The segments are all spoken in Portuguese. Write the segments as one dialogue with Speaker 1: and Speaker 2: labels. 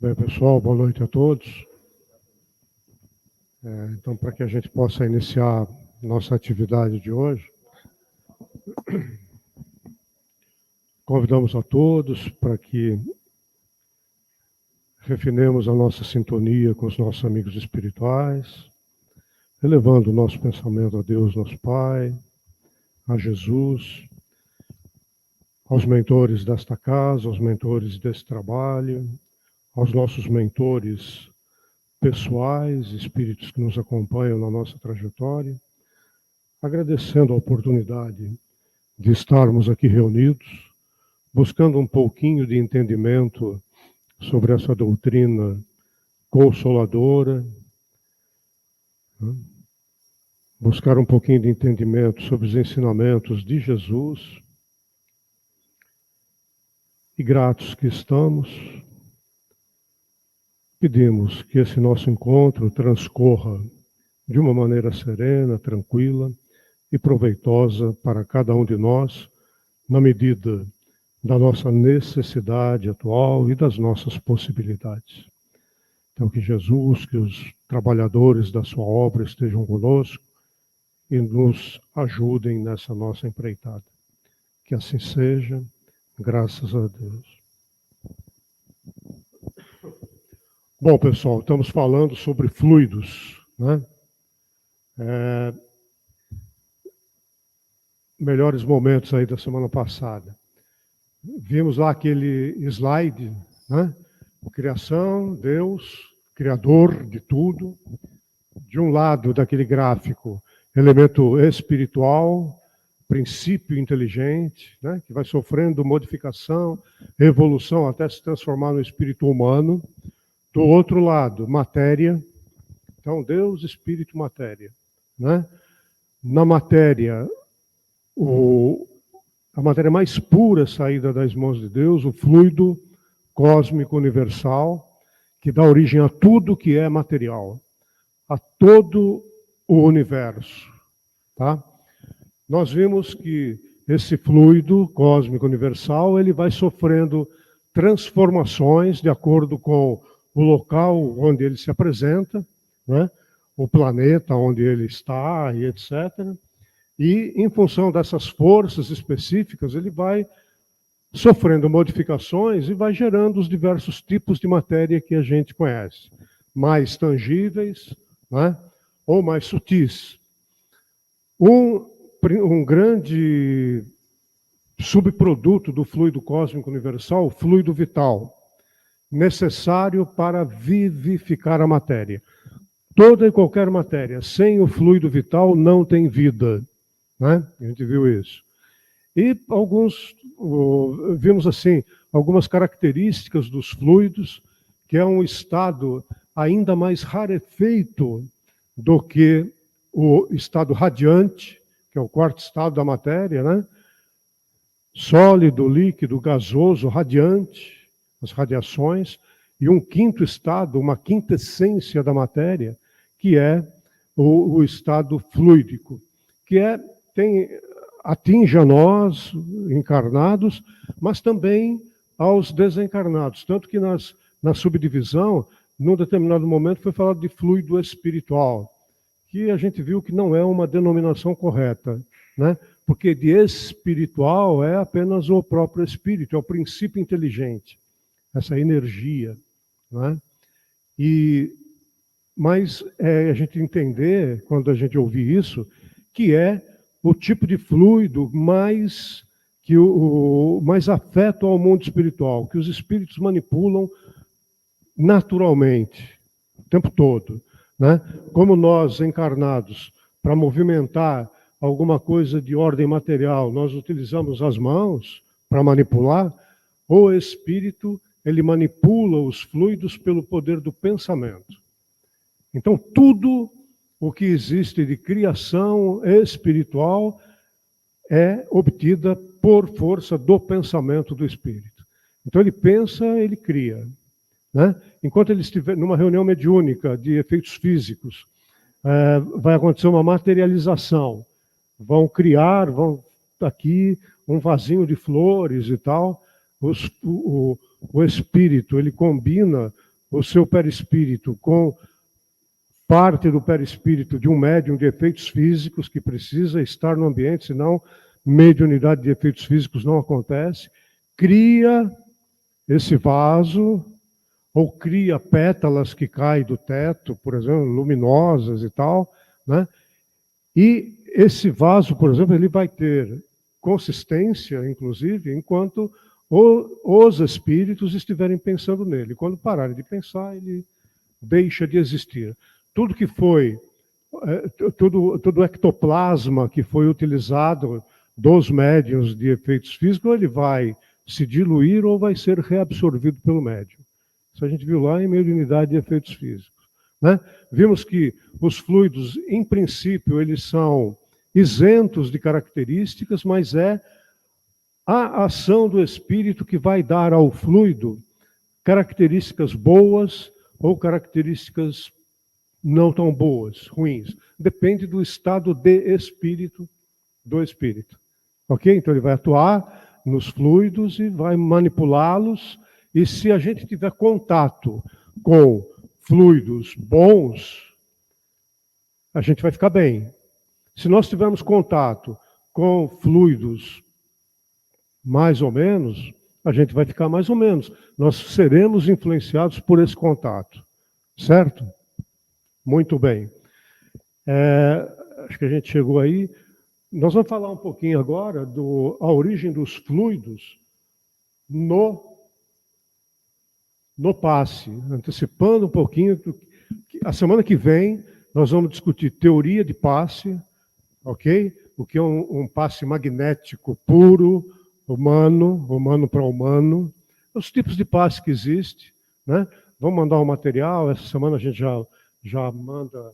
Speaker 1: Bem, pessoal, boa noite a todos. Então, para que a gente possa iniciar nossa atividade de hoje, convidamos a todos para que refinemos a nossa sintonia com os nossos amigos espirituais, elevando o nosso pensamento a Deus, nosso Pai, a Jesus, aos mentores desta casa, aos mentores desse trabalho, aos nossos mentores pessoais, espíritos que nos acompanham na nossa trajetória, agradecendo a oportunidade de estarmos aqui reunidos, buscando um pouquinho de entendimento sobre essa doutrina consoladora, buscar um pouquinho de entendimento sobre os ensinamentos de Jesus, e gratos que estamos, pedimos que esse nosso encontro transcorra de uma maneira serena, tranquila e proveitosa para cada um de nós, na medida da nossa necessidade atual e das nossas possibilidades. Então, que Jesus, que os trabalhadores da sua obra estejam conosco e nos ajudem nessa nossa empreitada. Que assim seja, graças a Deus. Bom, pessoal, estamos falando sobre fluidos, né? Melhores momentos aí da semana passada. Vimos lá aquele slide, né? Criação, Deus, Criador de tudo. De um lado daquele gráfico, elemento espiritual, princípio inteligente, né? Que vai sofrendo modificação, evolução até se transformar no espírito humano. Do outro lado, matéria. Então, Deus, espírito, matéria, né? Na matéria, a matéria mais pura saída das mãos de Deus, o fluido cósmico universal, que dá origem a tudo que é material, a todo o universo, tá? Nós vimos que esse fluido cósmico universal, ele vai sofrendo transformações de acordo com o local onde ele se apresenta, né? O planeta onde ele está e etc. E, em função dessas forças específicas, ele vai sofrendo modificações e vai gerando os diversos tipos de matéria que a gente conhece. Mais tangíveis, né? Ou mais sutis. Um grande subproduto do fluido cósmico universal, o fluido vital, necessário para vivificar a matéria. Toda e qualquer matéria sem o fluido vital não tem vida, né? A gente viu isso. E vimos assim, algumas características dos fluidos, que é um estado ainda mais rarefeito do que o estado radiante, que é o quarto estado da matéria, né? Sólido, líquido, gasoso, radiante, as radiações, e um quinto estado, uma quinta essência da matéria, que é o estado fluídico, que atinge a nós, encarnados, mas também aos desencarnados. Tanto que na subdivisão, num determinado momento, foi falado de fluido espiritual, que a gente viu que não é uma denominação correta, né? Porque de espiritual é apenas o próprio espírito, é o princípio inteligente, essa energia, né? Mas a gente entender, quando a gente ouvir isso, que é o tipo de fluido mais afeto ao mundo espiritual, que os espíritos manipulam naturalmente, o tempo todo, né? Como nós, encarnados, para movimentar alguma coisa de ordem material, nós utilizamos as mãos para manipular, o espírito, ele manipula os fluidos pelo poder do pensamento. Então, tudo o que existe de criação espiritual é obtida por força do pensamento do espírito. Então, ele pensa, ele cria, né? Enquanto ele estiver numa reunião mediúnica de efeitos físicos, vai acontecer uma materialização. Vão aqui um vasinho de flores e tal. O espírito, ele combina o seu perispírito com parte do perispírito de um médium de efeitos físicos que precisa estar no ambiente, senão mediunidade de efeitos físicos não acontece, cria esse vaso, ou cria pétalas que caem do teto, por exemplo, luminosas e tal, né? E esse vaso, por exemplo, ele vai ter consistência, inclusive, enquanto os espíritos estiverem pensando nele. Quando pararem de pensar, ele deixa de existir. Tudo que foi, todo ectoplasma que foi utilizado dos médiuns de efeitos físicos, ele vai se diluir ou vai ser reabsorvido pelo médium. Isso a gente viu lá em mediunidade de efeitos físicos, né? Vimos que os fluidos, em princípio, eles são isentos de características, mas é a ação do espírito que vai dar ao fluido características boas ou características não tão boas, ruins. Depende do estado de espírito do espírito. Ok? Então ele vai atuar nos fluidos e vai manipulá-los. E se a gente tiver contato com fluidos bons, a gente vai ficar bem. Se nós tivermos contato com fluidos mais ou menos, a gente vai ficar mais ou menos. Nós seremos influenciados por esse contato. Certo? Muito bem. Acho que a gente chegou aí. Nós vamos falar um pouquinho agora da origem dos fluidos no passe, antecipando um pouquinho. A semana que vem nós vamos discutir teoria de passe, ok? O que é um passe magnético puro, humano para humano, os tipos de passe que existem, né? Vamos mandar o material, essa semana a gente já manda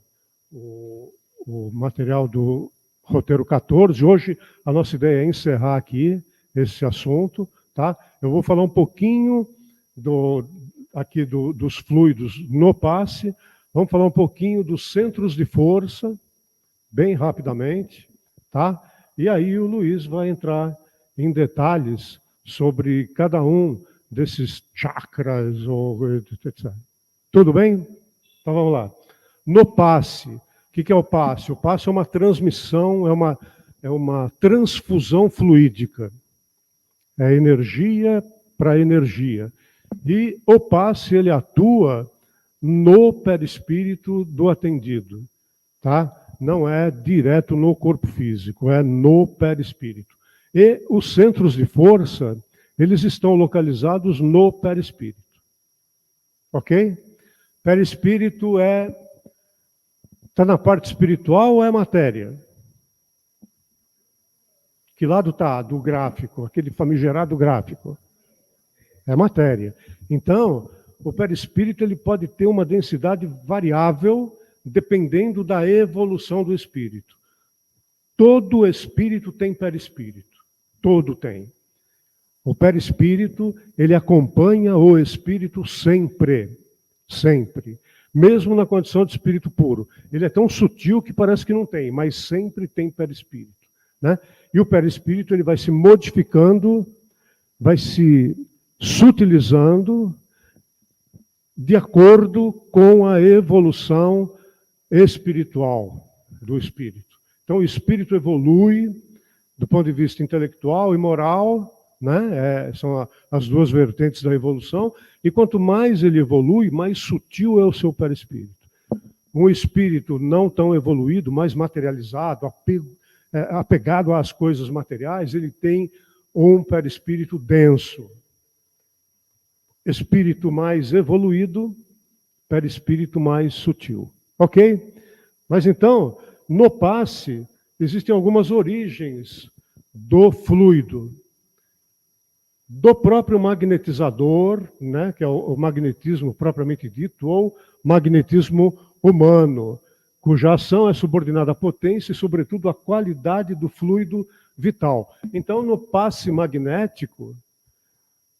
Speaker 1: o material do roteiro 14. Hoje a nossa ideia é encerrar aqui esse assunto, tá? Eu vou falar um pouquinho dos fluidos no passe, vamos falar um pouquinho dos centros de força, bem rapidamente, tá? E aí o Luiz vai entrar em detalhes sobre cada um desses chakras, etc. Tudo bem? Então vamos lá. No passe, o que é o passe? O passe é uma transmissão, é uma transfusão fluídica. É energia para energia. E o passe, ele atua no perispírito do atendido, tá? Não é direto no corpo físico, é no perispírito. E os centros de força, eles estão localizados no perispírito. Ok? Perispírito está na parte espiritual ou é matéria? Que lado está do gráfico, aquele famigerado gráfico? É matéria. Então, o perispírito ele pode ter uma densidade variável dependendo da evolução do espírito. Todo espírito tem perispírito. Todo tem. O perispírito, ele acompanha o espírito sempre. Sempre. Mesmo na condição de espírito puro. Ele é tão sutil que parece que não tem, mas sempre tem perispírito, né? E o perispírito ele vai se modificando, vai se sutilizando de acordo com a evolução espiritual do espírito. Então o espírito evolui do ponto de vista intelectual e moral, né? São as duas vertentes da evolução, e quanto mais ele evolui, mais sutil é o seu perispírito. Um espírito não tão evoluído, mais materializado, apegado às coisas materiais, ele tem um perispírito denso. Espírito mais evoluído, perispírito mais sutil. Ok? Mas então, no passe, existem algumas origens do fluido. Do próprio magnetizador, né, que é o magnetismo propriamente dito, ou magnetismo humano, cuja ação é subordinada à potência e, sobretudo, à qualidade do fluido vital. Então, no passe magnético,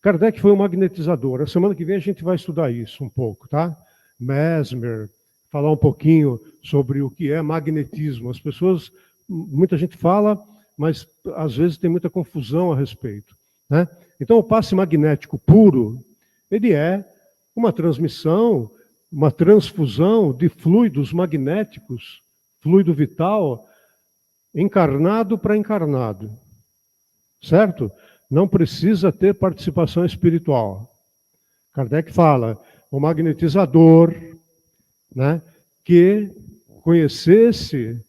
Speaker 1: Kardec foi um magnetizador. A semana que vem a gente vai estudar isso um pouco, tá? Mesmer, falar um pouquinho sobre o que é magnetismo. As pessoas, muita gente fala, mas às vezes tem muita confusão a respeito, né? Então, o passe magnético puro, ele é uma transmissão, uma transfusão de fluidos magnéticos, fluido vital, encarnado para encarnado. Certo? Não precisa ter participação espiritual. Kardec fala, o magnetizador, né, que conhecesse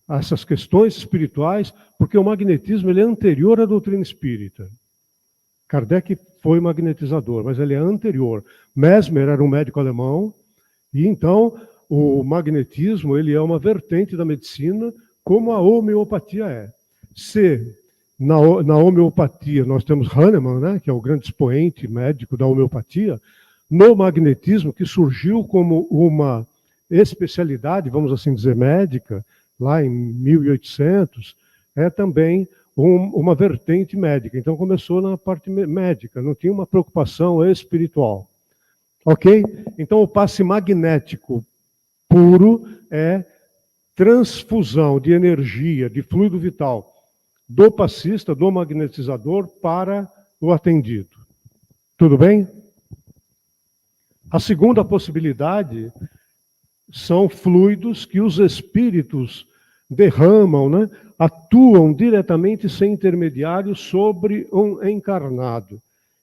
Speaker 1: essas questões espirituais, porque o magnetismo ele é anterior à doutrina espírita. Kardec foi magnetizador, mas ele é anterior. Mesmer era um médico alemão, e então o magnetismo ele é uma vertente da medicina, como a homeopatia é. Se na homeopatia nós temos Hahnemann, né, que é o grande expoente médico da homeopatia, no magnetismo, que surgiu como uma especialidade, vamos assim dizer, médica, lá em 1800, é também uma vertente médica. Então começou na parte médica, não tinha uma preocupação espiritual. Ok? Então o passe magnético puro é transfusão de energia, de fluido vital, do passista, do magnetizador, para o atendido. Tudo bem? A segunda possibilidade são fluidos que os espíritos derramam, né? Atuam diretamente sem intermediário sobre um encarnado.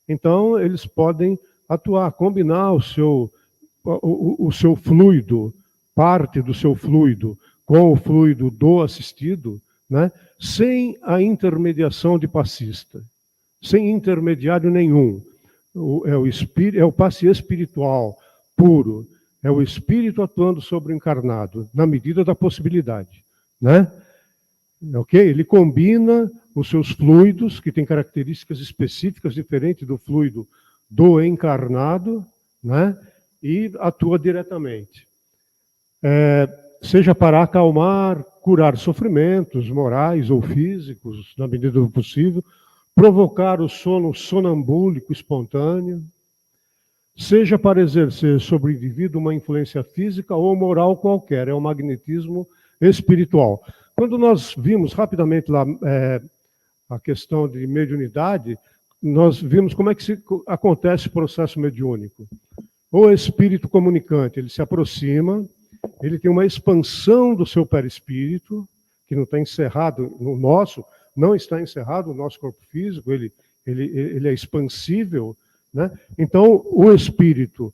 Speaker 1: Então, eles podem atuar, combinar o seu fluido, parte do seu fluido, com o fluido do assistido, né? Sem a intermediação de passista, sem intermediário nenhum. É o passe espiritual puro, é o espírito atuando sobre o encarnado, na medida da possibilidade, né? Ok? Ele combina os seus fluidos, que têm características específicas diferentes do fluido do encarnado, né? E atua diretamente. Seja para acalmar, curar sofrimentos morais ou físicos, na medida do possível, provocar o sono sonambúlico espontâneo, seja para exercer sobre o indivíduo uma influência física ou moral qualquer, é o magnetismo espiritual. Quando nós vimos rapidamente lá a questão de mediunidade, nós vimos como é que acontece o processo mediúnico. O espírito comunicante, ele se aproxima, ele tem uma expansão do seu perispírito, que não está encerrado no nosso, não está encerrado no nosso corpo físico, ele é expansível, né? Então, o espírito,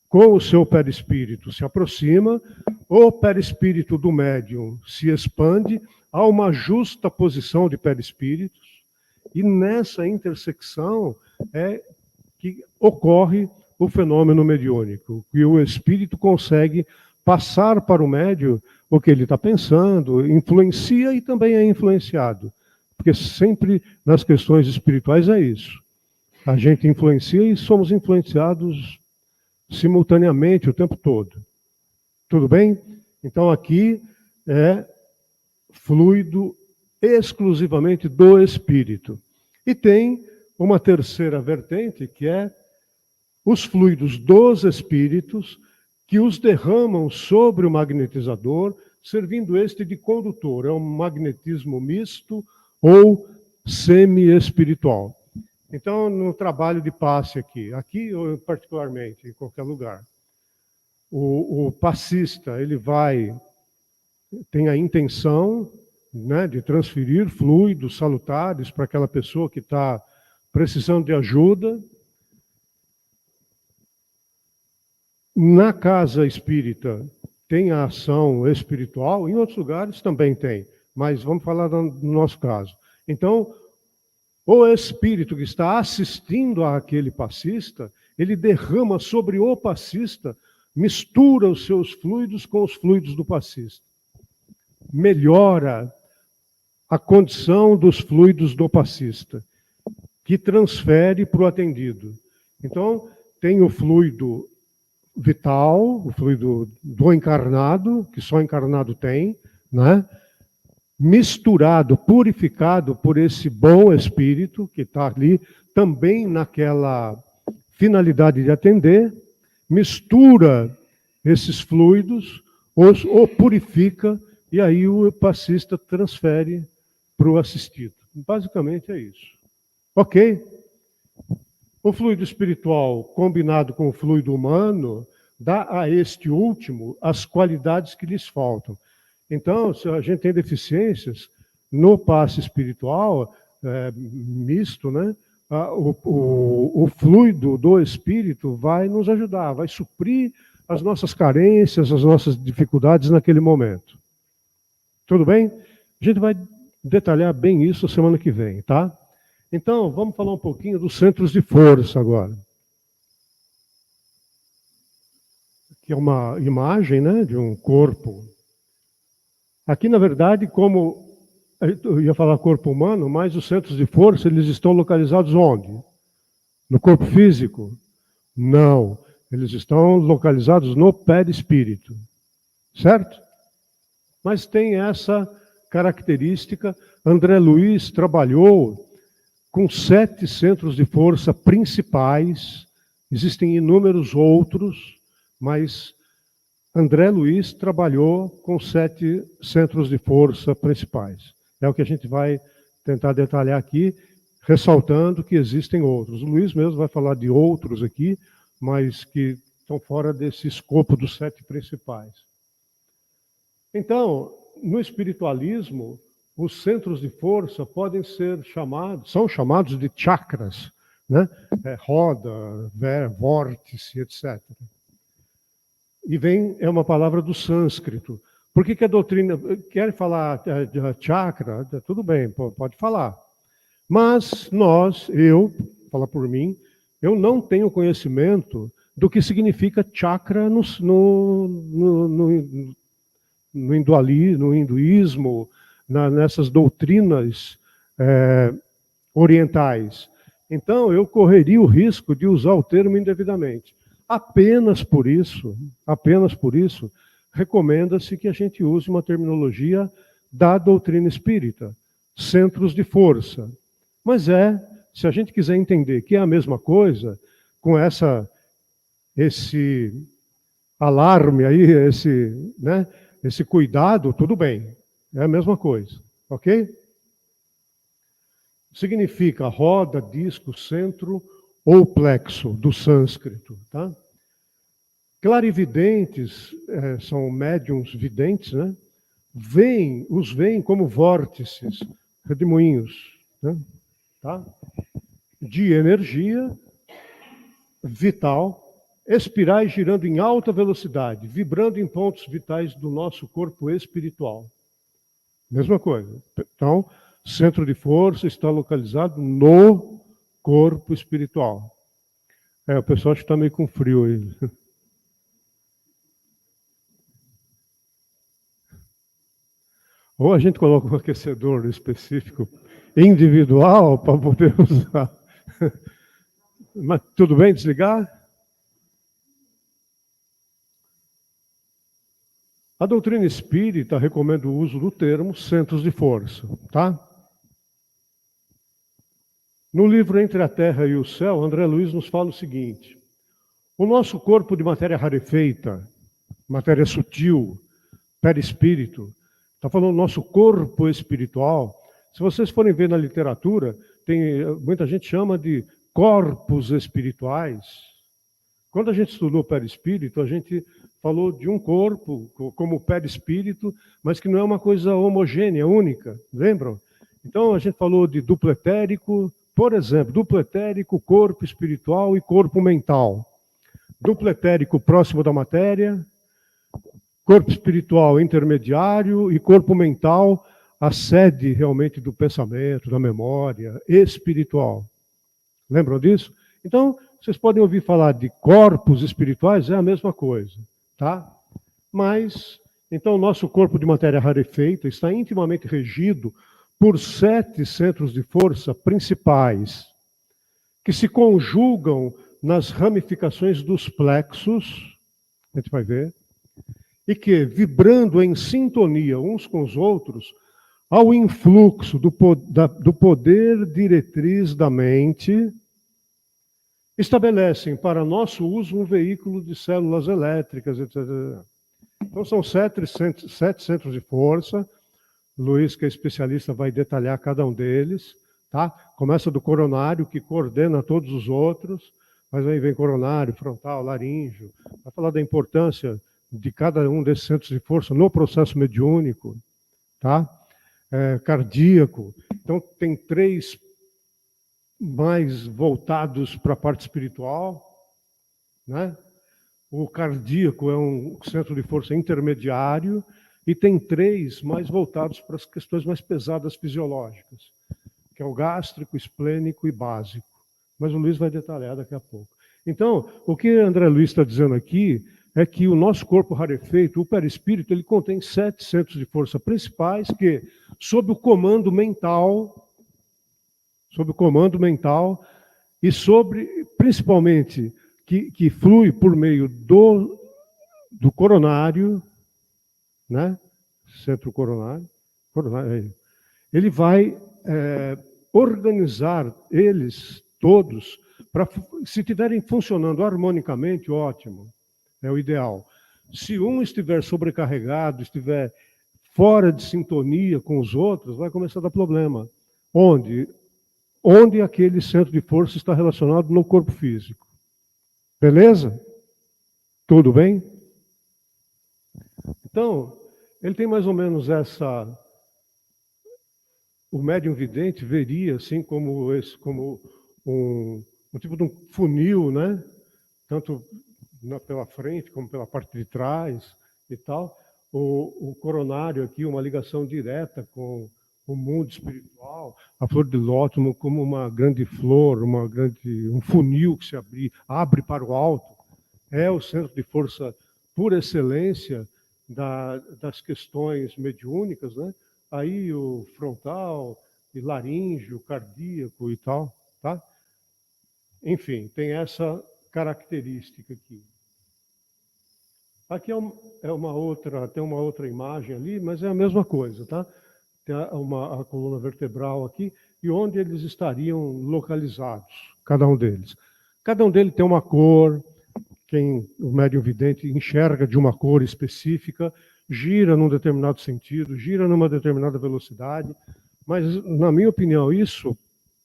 Speaker 1: com o seu perispírito, se aproxima, o perispírito do médium se expande, há uma justa posição de perispíritos, e nessa intersecção é que ocorre o fenômeno mediúnico, que o espírito consegue passar para o médium o que ele está pensando, influencia e também é influenciado. Porque sempre nas questões espirituais é isso. A gente influencia e somos influenciados simultaneamente o tempo todo. Tudo bem? Então aqui é fluido exclusivamente do espírito. E tem uma terceira vertente, que é os fluidos dos espíritos, que os derramam sobre o magnetizador, servindo este de condutor. É um magnetismo misto ou semi-espiritual. Então, no trabalho de passe aqui ou particularmente, em qualquer lugar, o passista, ele tem a intenção, né, de transferir fluidos salutares para aquela pessoa que está precisando de ajuda. Na casa espírita tem a ação espiritual, em outros lugares também tem, mas vamos falar do nosso caso. Então, o espírito que está assistindo àquele passista, ele derrama sobre o passista, mistura os seus fluidos com os fluidos do passista. Melhora a condição dos fluidos do passista, que transfere para o atendido. Então, tem o fluido vital, o fluido do encarnado, que só encarnado tem, né? Misturado, purificado por esse bom espírito que está ali, também naquela finalidade de atender, mistura esses fluidos, o purifica, e aí o passista transfere para o assistido. Basicamente é isso. Ok? O fluido espiritual, combinado com o fluido humano, dá a este último as qualidades que lhes faltam. Então, se a gente tem deficiências no passe espiritual, misto, né? O fluido do espírito vai nos ajudar, vai suprir as nossas carências, as nossas dificuldades naquele momento. Tudo bem? A gente vai detalhar bem isso semana que vem, tá? Então, vamos falar um pouquinho dos centros de força agora. Aqui é uma imagem, né, de um corpo. Aqui, na verdade, como eu ia falar corpo humano, mas os centros de força, eles estão localizados onde? No corpo físico? Não. Eles estão localizados no perispírito. Certo? Mas tem essa característica. André Luiz trabalhou com 7 centros de força principais. Existem inúmeros outros, mas André Luiz trabalhou com 7 centros de força principais. É o que a gente vai tentar detalhar aqui, ressaltando que existem outros. O Luiz mesmo vai falar de outros aqui, mas que estão fora desse escopo dos 7 principais. Então, no espiritualismo, os centros de força podem ser chamados, são chamados de chakras, né? Roda, vórtice, etc. E é uma palavra do sânscrito. Por que a doutrina quer falar de chakra? Tudo bem, pode falar. Mas eu, falar por mim, eu não tenho conhecimento do que significa chakra no hinduísmo, nessas doutrinas orientais. Então, eu correria o risco de usar o termo indevidamente. Apenas por isso, recomenda-se que a gente use uma terminologia da doutrina espírita, centros de força. Mas se a gente quiser entender que é a mesma coisa, com esse alarme aí, esse cuidado, tudo bem, é a mesma coisa, ok? Significa roda, disco, centro ou plexo, do sânscrito, tá? Clarividentes, são médiums videntes, né? Os veem como vórtices, redemoinhos, né? Tá? De energia vital, espirais girando em alta velocidade, vibrando em pontos vitais do nosso corpo espiritual. Mesma coisa. Então, centro de força está localizado no corpo espiritual. O pessoal está meio com frio aí. Ou a gente coloca um aquecedor específico, individual, para poder usar. Mas tudo bem desligar? A doutrina espírita recomenda o uso do termo centros de força, tá? No livro Entre a Terra e o Céu, André Luiz nos fala o seguinte: o nosso corpo de matéria rarefeita, matéria sutil, perispírito, está falando nosso corpo espiritual. Se vocês forem ver na literatura, muita gente chama de corpos espirituais. Quando a gente estudou perispírito, a gente falou de um corpo como perispírito, mas que não é uma coisa homogênea, única, lembram? Então a gente falou de duplo etérico, por exemplo, duplo etérico, corpo espiritual e corpo mental. Duplo etérico próximo da matéria, corpo espiritual intermediário e corpo mental, a sede realmente do pensamento, da memória espiritual. Lembram disso? Então, vocês podem ouvir falar de corpos espirituais, é a mesma coisa, tá? Mas, então, o nosso corpo de matéria rarefeita está intimamente regido por 7 centros de força principais, que se conjugam nas ramificações dos plexos, a gente vai ver, e que, vibrando em sintonia uns com os outros, ao influxo do poder diretriz da mente, estabelecem para nosso uso um veículo de células elétricas, etc. Então, são 7 centros de força. Luiz, que é especialista, vai detalhar cada um deles, tá? Começa do coronário, que coordena todos os outros, mas aí vem coronário, frontal, laríngeo, vai falar da importância de cada um desses centros de força no processo mediúnico, tá? Cardíaco. Então, tem 3 mais voltados para a parte espiritual, né? O cardíaco é um centro de força intermediário e tem 3 mais voltados para as questões mais pesadas fisiológicas, que é o gástrico, esplênico e básico. Mas o Luiz vai detalhar daqui a pouco. Então, o que André Luiz está dizendo aqui é que o nosso corpo rarefeito, o perispírito, ele contém 7 centros de força principais que, sob o comando mental e sobre, principalmente, que flui por meio do coronário, né? Centro coronário, ele vai organizar eles todos para, se estiverem funcionando harmonicamente, ótimo, é o ideal. Se um estiver sobrecarregado, estiver fora de sintonia com os outros, vai começar a dar problema. Onde aquele centro de força está relacionado no corpo físico. Beleza? Tudo bem? Então, ele tem mais ou menos essa... O médium vidente veria assim como um tipo de um funil, né? Tanto pela frente como pela parte de trás e tal. O coronário aqui, uma ligação direta com o mundo espiritual, a flor de lótus como uma grande flor, um funil que se abre para o alto. É o centro de força por excelência das questões mediúnicas, né? Aí o frontal, e laríngeo, cardíaco e tal, tá? Enfim, tem essa característica aqui. Aqui tem uma outra imagem ali, mas é a mesma coisa, tá? Tem a coluna vertebral aqui, e onde eles estariam localizados, cada um deles. Cada um deles tem uma cor, o médium vidente enxerga de uma cor específica, gira num determinado sentido, gira numa determinada velocidade, mas, na minha opinião, isso,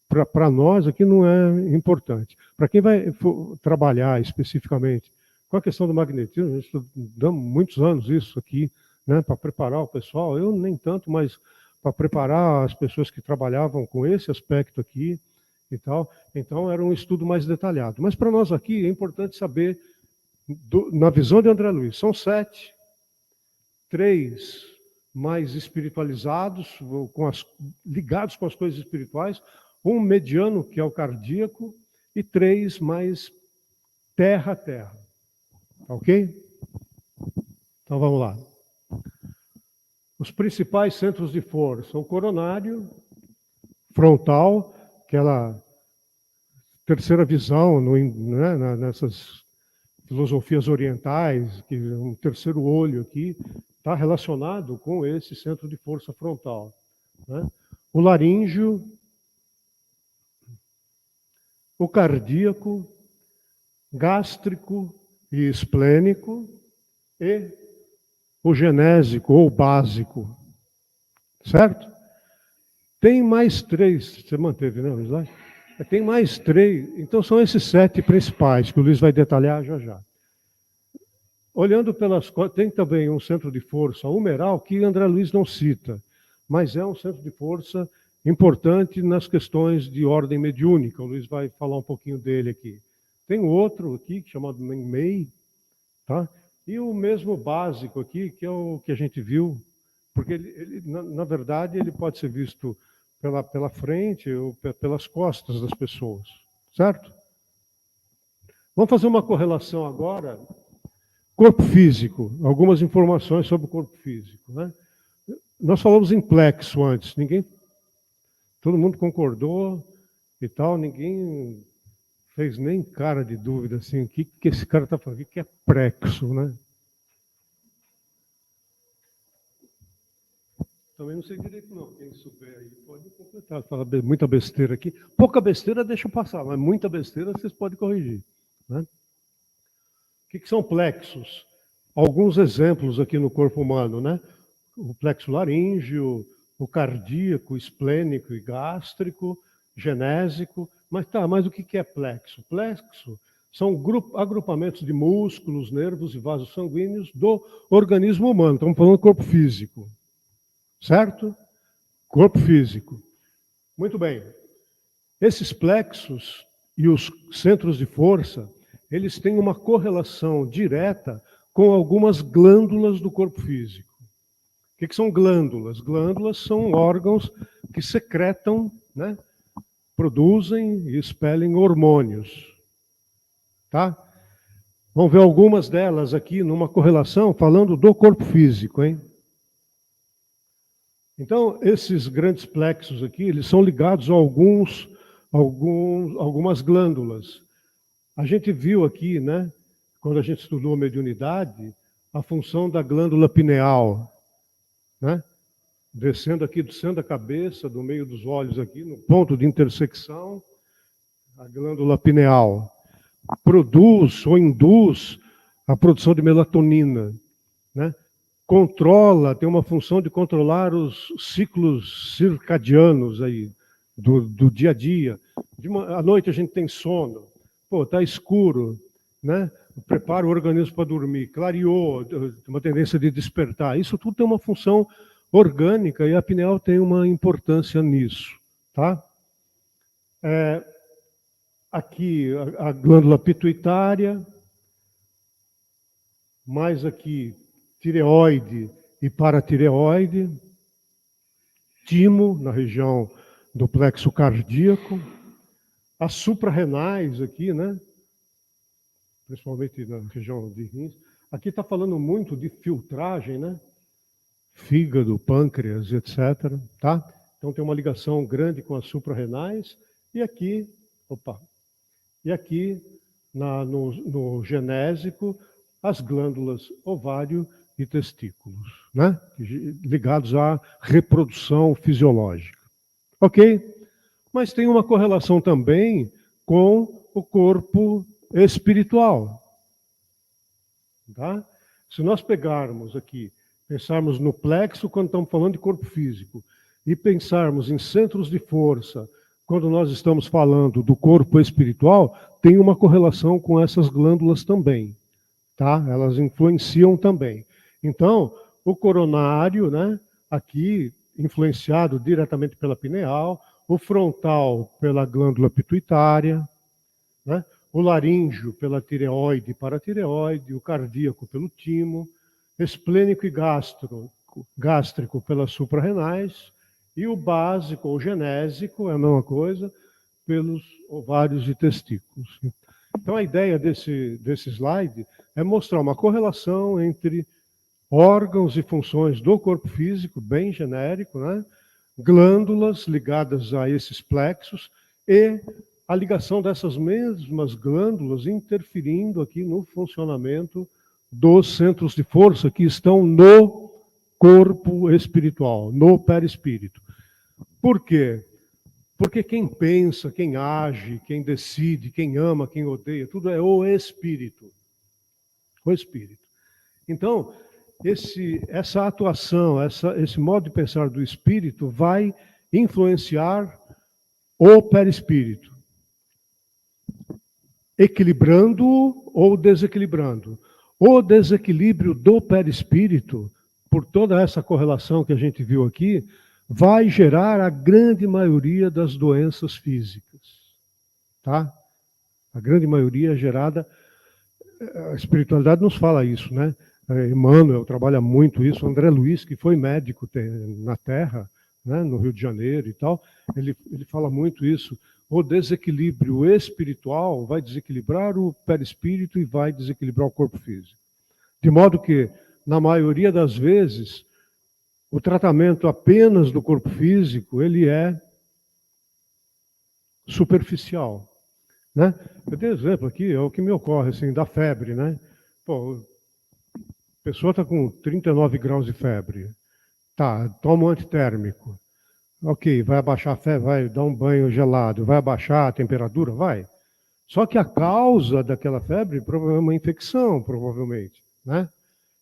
Speaker 1: para nós aqui, não é importante. Para quem vai trabalhar especificamente com a questão do magnetismo, a gente estudamos muitos anos isso aqui, né, para preparar o pessoal, eu nem tanto, mas para preparar as pessoas que trabalhavam com esse aspecto aqui e tal. Então, era um estudo mais detalhado. Mas, para nós aqui, é importante saber, na visão de André Luiz, são 7, 3 mais espiritualizados, ligados com as coisas espirituais, um mediano, que é o cardíaco, e 3 mais terra-terra. Ok? Então vamos lá. Os principais centros de força: o coronário, frontal, aquela terceira visão né, nessas filosofias orientais, que um terceiro olho aqui, está relacionado com esse centro de força frontal. Né? O laríngeo, o cardíaco, gástrico e esplênico, e o genésico ou básico. Certo? Tem mais 3, você manteve, né, Luiz? Tem mais 3, então são esses 7 principais, que o Luiz vai detalhar já já. Olhando pelas coisas, tem também um centro de força humeral que André Luiz não cita, mas é um centro de força importante nas questões de ordem mediúnica. O Luiz vai falar um pouquinho dele aqui. Tem outro aqui, chamado Menmei, tá? E o mesmo básico aqui, que é o que a gente viu, porque ele na verdade, ele pode ser visto pela frente ou pelas costas das pessoas, certo? Vamos fazer uma correlação agora. Corpo físico, algumas informações sobre o corpo físico. Né? Nós falamos em plexo antes, todo mundo concordou e tal, ninguém fez nem cara de dúvida assim, o que esse cara está falando, o que é plexo, né? Também não sei direito não, quem souber aí pode completar, falar muita besteira aqui. Pouca besteira deixa eu passar, mas muita besteira vocês podem corrigir. Né? O que são plexos? Alguns exemplos aqui no corpo humano, né? O plexo laríngeo, o cardíaco, esplênico e gástrico, genésico. Mas o que é plexo? Plexo são agrupamentos de músculos, nervos e vasos sanguíneos do organismo humano. Estamos falando do corpo físico. Certo? Corpo físico. Muito bem. Esses plexos e os centros de força, eles têm uma correlação direta com algumas glândulas do corpo físico. O que são glândulas? Glândulas são órgãos que secretam, né, produzem e expelem hormônios. Tá? Vamos ver algumas delas aqui numa correlação falando do corpo físico, hein? Então, esses grandes plexos aqui, eles são ligados a algumas glândulas. A gente viu aqui, né, quando a gente estudou mediunidade, a função da glândula pineal, né? Descendo aqui, descendo a cabeça, do meio dos olhos aqui, no ponto de intersecção, a glândula pineal produz ou induz a produção de melatonina, né? Controla, tem uma função de controlar os ciclos circadianos aí do dia a dia. À noite a gente tem sono, está escuro, né? Prepara o organismo para dormir, clareou, uma tendência de despertar. Isso tudo tem uma função orgânica e a pineal tem uma importância nisso, tá? Aqui a glândula pituitária, mais aqui tireoide e paratireoide, timo na região do plexo cardíaco, as suprarrenais aqui, né? Principalmente na região de rins. Aqui está falando muito de filtragem, né? Fígado, pâncreas, etc. Tá? Então tem uma ligação grande com as suprarrenais. E aqui, no genésico, as glândulas ovário e testículos, né? Ligados à reprodução fisiológica. Ok? Mas tem uma correlação também com o corpo espiritual. Tá? Se nós pegarmos aqui, pensarmos no plexo quando estamos falando de corpo físico, e pensarmos em centros de força quando nós estamos falando do corpo espiritual, tem uma correlação com essas glândulas também. Tá? Elas influenciam também. Então, o coronário, né, aqui, influenciado diretamente pela pineal, o frontal pela glândula pituitária, né, o laríngeo pela tireoide e paratireoide, o cardíaco pelo timo, esplênico e gástrico pelas suprarrenais, e o básico ou genésico, é a mesma coisa, pelos ovários e testículos. Então, a ideia desse slide é mostrar uma correlação entre órgãos e funções do corpo físico, bem genérico, né? Glândulas ligadas a esses plexos e a ligação dessas mesmas glândulas interferindo aqui no funcionamento dos centros de força que estão no corpo espiritual, no perispírito. Por quê? Porque quem pensa, quem age, quem decide, quem ama, quem odeia, tudo é o espírito. O espírito. Então, essa atuação, esse modo de pensar do espírito vai influenciar o perispírito, equilibrando ou desequilibrando. O desequilíbrio do perispírito, por toda essa correlação que a gente viu aqui, vai gerar a grande maioria das doenças físicas. Tá? A grande maioria é gerada... A espiritualidade nos fala isso, né? Emmanuel trabalha muito isso, André Luiz, que foi médico na Terra, né, no Rio de Janeiro e tal, ele fala muito isso. O desequilíbrio espiritual vai desequilibrar o perispírito e vai desequilibrar o corpo físico. De modo que, na maioria das vezes, o tratamento apenas do corpo físico, ele é superficial. Né? Eu tenho exemplo aqui, é o que me ocorre, assim, da febre, né? Pô, a pessoa está com 39 graus de febre. Tá, toma um antitérmico. Ok, vai abaixar a febre, vai dar um banho gelado, vai abaixar a temperatura? Vai. Só que a causa daquela febre é uma infecção, provavelmente. Né?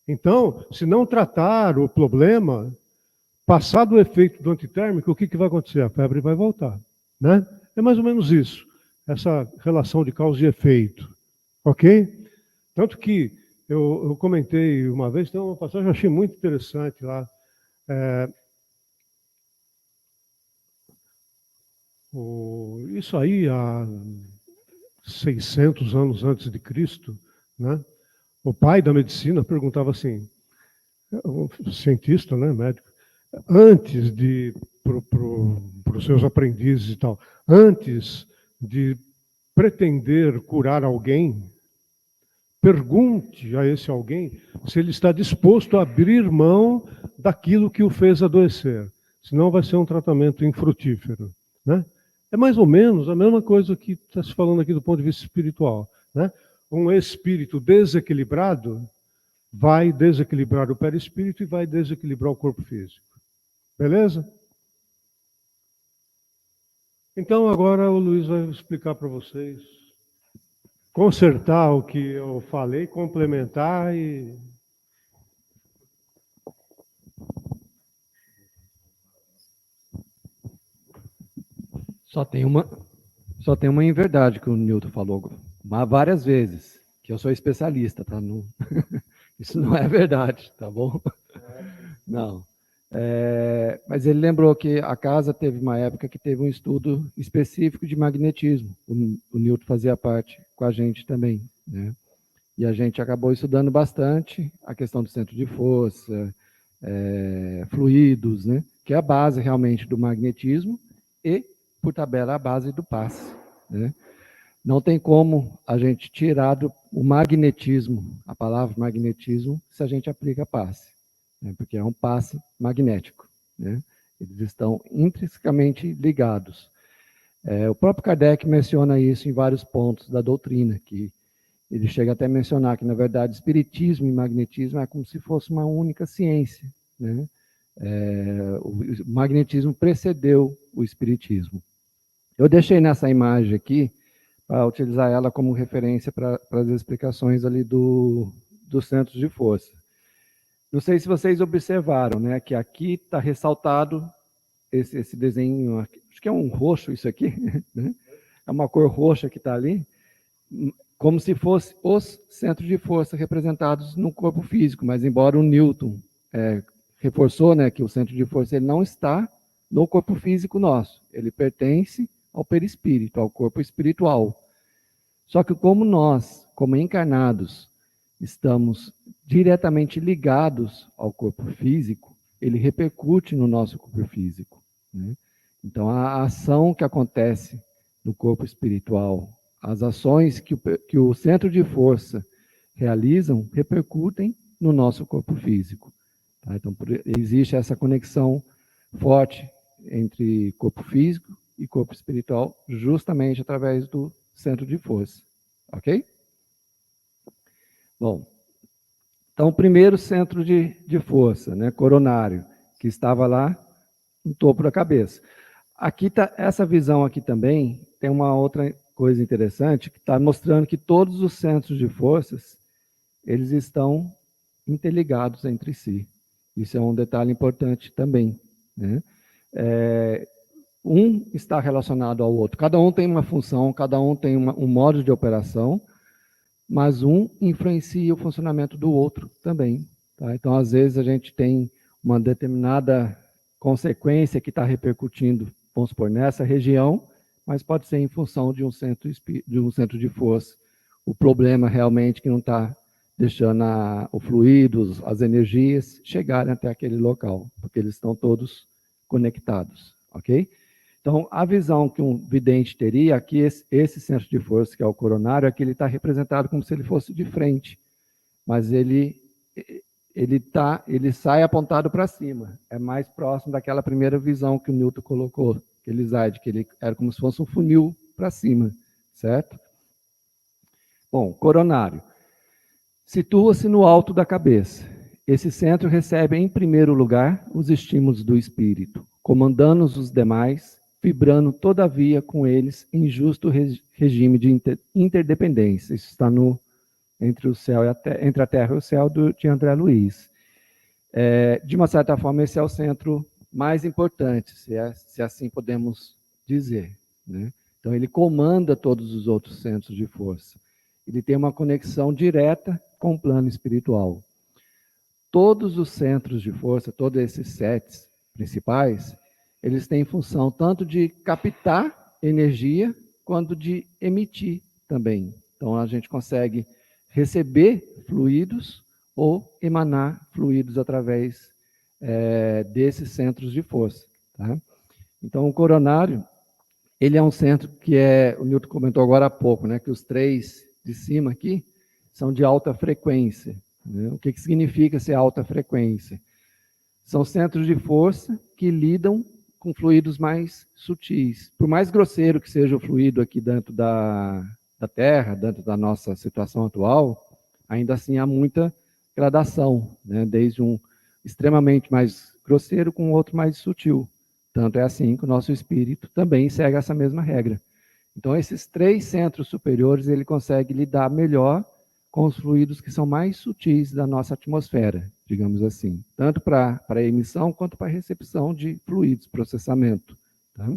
Speaker 1: Então, se não tratar o problema, passado o efeito do antitérmico, o que vai acontecer? A febre vai voltar. Né? É mais ou menos isso, essa relação de causa e efeito, ok? Tanto que eu comentei uma vez, tem uma passagem que eu achei muito interessante lá. Isso aí há 600 anos antes de Cristo, né? O pai da medicina perguntava assim, um cientista, né, médico, antes de para os seus aprendizes e tal, antes de pretender curar alguém, pergunte a esse alguém se ele está disposto a abrir mão daquilo que o fez adoecer. Senão vai ser um tratamento infrutífero, né? É mais ou menos a mesma coisa que está se falando aqui do ponto de vista espiritual, né? Um espírito desequilibrado vai desequilibrar o perispírito e vai desequilibrar o corpo físico. Beleza? Então agora o Luiz vai explicar para vocês, consertar o que eu falei, complementar e...
Speaker 2: Só tem uma inverdade que o Newton falou várias vezes, que eu sou especialista, tá? Não, isso não é verdade, tá bom? Não. Mas ele lembrou que a casa teve uma época que teve um estudo específico de magnetismo. O Newton fazia parte com a gente também, né? E a gente acabou estudando bastante a questão do centro de força, fluidos, né? Que é a base realmente do magnetismo e, por tabela, a base do passe, né? Não tem como a gente tirar o magnetismo, a palavra magnetismo, se a gente aplica passe, né? Porque é um passe magnético, né? Eles estão intrinsecamente ligados. O próprio Kardec menciona isso em vários pontos da doutrina, que ele chega até a mencionar que, na verdade, espiritismo e magnetismo é como se fosse uma única ciência, né? O magnetismo precedeu o espiritismo. Eu deixei nessa imagem aqui, para utilizar ela como referência para as explicações ali dos centros de força. Não sei se vocês observaram, né, que aqui está ressaltado esse desenho, acho que é um roxo isso aqui, né? É uma cor roxa que está ali, como se fosse os centros de força representados no corpo físico, mas embora o Newton reforçou, né, que o centro de força ele não está no corpo físico nosso, ele pertence ao perispírito, ao corpo espiritual. Só que como nós, como encarnados, estamos diretamente ligados ao corpo físico, ele repercute no nosso corpo físico, né? Então, a ação que acontece no corpo espiritual, as ações que o centro de força realizam, repercutem no nosso corpo físico. Tá? Então, existe essa conexão forte entre corpo físico e corpo espiritual, justamente através do centro de força, ok? Bom, então o primeiro centro de força, né, coronário, que estava lá no topo da cabeça. Aqui tá, essa visão aqui também tem uma outra coisa interessante, que está mostrando que todos os centros de forças, eles estão interligados entre si. Isso é um detalhe importante também, né? Um está relacionado ao outro. Cada um tem uma função, cada um tem um modo de operação, mas um influencia o funcionamento do outro também. Tá? Então, às vezes, a gente tem uma determinada consequência que está repercutindo, vamos supor, nessa região, mas pode ser em função de um centro de força. O problema realmente que não está deixando o fluido, as energias chegarem até aquele local, porque eles estão todos conectados, ok? Então, a visão que um vidente teria, aqui esse centro de força, que é o coronário, é que ele está representado como se ele fosse de frente, mas ele sai apontado para cima, é mais próximo daquela primeira visão que o Newton colocou, que ele era como se fosse um funil para cima, certo? Bom, coronário. Situa-se no alto da cabeça. Esse centro recebe, em primeiro lugar, os estímulos do espírito, comandando os demais, vibrando, todavia, com eles em justo regime de interdependência. Isso está entre a Terra e o Céu, de André Luiz. De uma certa forma, esse é o centro mais importante, se assim podemos dizer, né? Então, ele comanda todos os outros centros de força. Ele tem uma conexão direta com o plano espiritual. Todos os centros de força, todos esses sets principais, eles têm função tanto de captar energia, quanto de emitir também. Então, a gente consegue receber fluidos ou emanar fluidos através desses centros de força. Tá? Então, o coronário, ele é um centro que o Newton comentou agora há pouco, né, que os 3 de cima aqui são de alta frequência. Né? O que significa ser alta frequência? São centros de força que lidam com fluidos mais sutis. Por mais grosseiro que seja o fluido aqui dentro da Terra, dentro da nossa situação atual, ainda assim há muita gradação, né? Desde um extremamente mais grosseiro com outro mais sutil. Tanto é assim que o nosso espírito também segue essa mesma regra. Então, esses 3 centros superiores, ele consegue lidar melhor com os fluidos que são mais sutis da nossa atmosfera, digamos assim. Tanto para a emissão, quanto para a recepção de fluidos, processamento. Tá?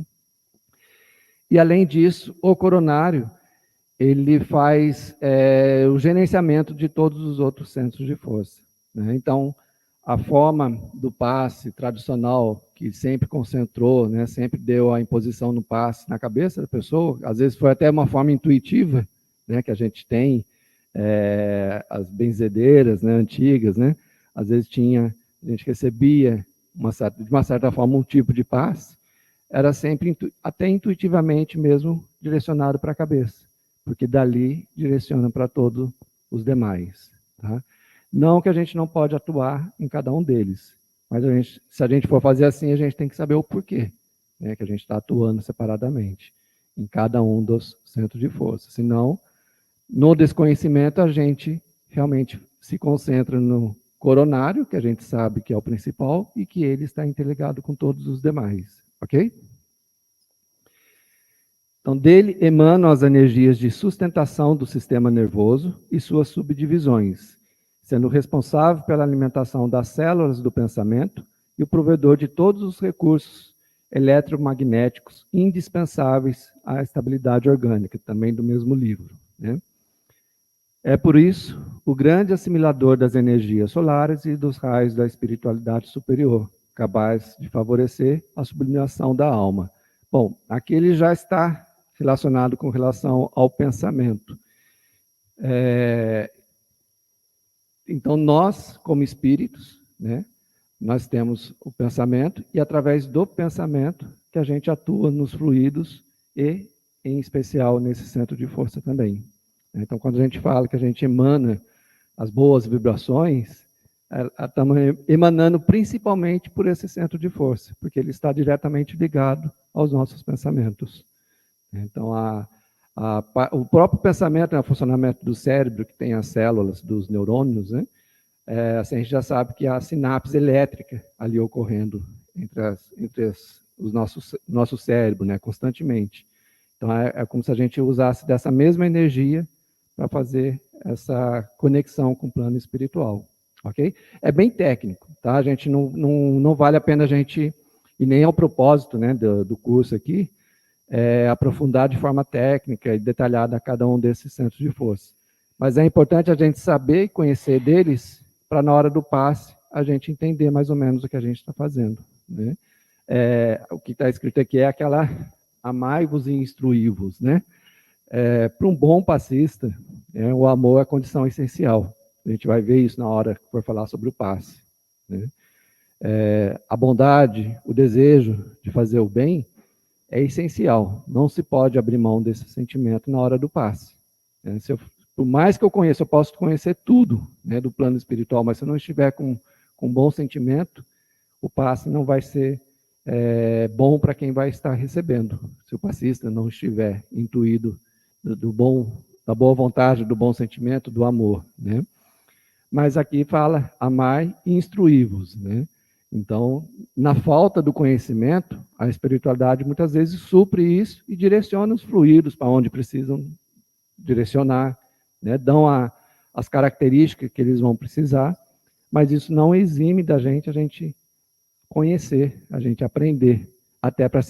Speaker 2: E, além disso, o coronário, ele faz o gerenciamento de todos os outros centros de força. Né? Então, a forma do passe tradicional, que sempre concentrou, né, sempre deu a imposição no passe na cabeça da pessoa, às vezes foi até uma forma intuitiva, né, que a gente tem, as benzedeiras, né, antigas, né, às vezes a gente recebia, de uma certa forma, um tipo de passe, era sempre, até intuitivamente mesmo, direcionado para a cabeça, porque dali direciona para todos os demais. Tá? Não que a gente não pode atuar em cada um deles, mas se a gente for fazer assim, a gente tem que saber o porquê, né, que a gente está atuando separadamente em cada um dos centros de força. Senão, no desconhecimento, a gente realmente se concentra no coronário, que a gente sabe que é o principal, e que ele está interligado com todos os demais. Ok? Então, dele emanam as energias de sustentação do sistema nervoso e suas subdivisões, sendo responsável pela alimentação das células do pensamento e o provedor de todos os recursos eletromagnéticos indispensáveis à estabilidade orgânica, também do mesmo livro. Né? É por isso o grande assimilador das energias solares e dos raios da espiritualidade superior, capaz de favorecer a sublimação da alma. Bom, aqui ele já está relacionado com relação ao pensamento. Então, nós, como espíritos, né, nós temos o pensamento, e através do pensamento que a gente atua nos fluidos e, em especial, nesse centro de força também. Então, quando a gente fala que a gente emana as boas vibrações, estamos emanando principalmente por esse centro de força, porque ele está diretamente ligado aos nossos pensamentos. Então, o próprio pensamento, né, o funcionamento do cérebro, que tem as células dos neurônios, né, assim, a gente já sabe que há sinapse elétrica ali ocorrendo entre os nosso cérebro, né, constantemente. Então, é como se a gente usasse dessa mesma energia para fazer essa conexão com o plano espiritual. Ok? É bem técnico, tá? A gente não vale a pena a gente, e nem é o propósito, né, do curso aqui, aprofundar de forma técnica e detalhada cada um desses centros de força. Mas é importante a gente saber e conhecer deles para, na hora do passe, a gente entender mais ou menos o que a gente está fazendo. Né? O que está escrito aqui é aquela amai-vos e instruí-vos. Né? Para um bom passista, o amor é a condição essencial. A gente vai ver isso na hora que for falar sobre o passe. Né? A bondade, o desejo de fazer o bem é essencial. Não se pode abrir mão desse sentimento na hora do passe. Por mais que eu conheça, eu posso conhecer tudo, né, do plano espiritual, mas se eu não estiver com um bom sentimento, o passe não vai ser bom para quem vai estar recebendo. Se o passista não estiver intuído da boa vontade, do bom sentimento, do amor. Né? Mas aqui fala, amai e instruí-vos. Né? Então, na falta do conhecimento, a espiritualidade muitas vezes supre isso e direciona os fluidos para onde precisam direcionar, né? Dão as características que eles vão precisar, mas isso não exime da gente a gente conhecer, a gente aprender até para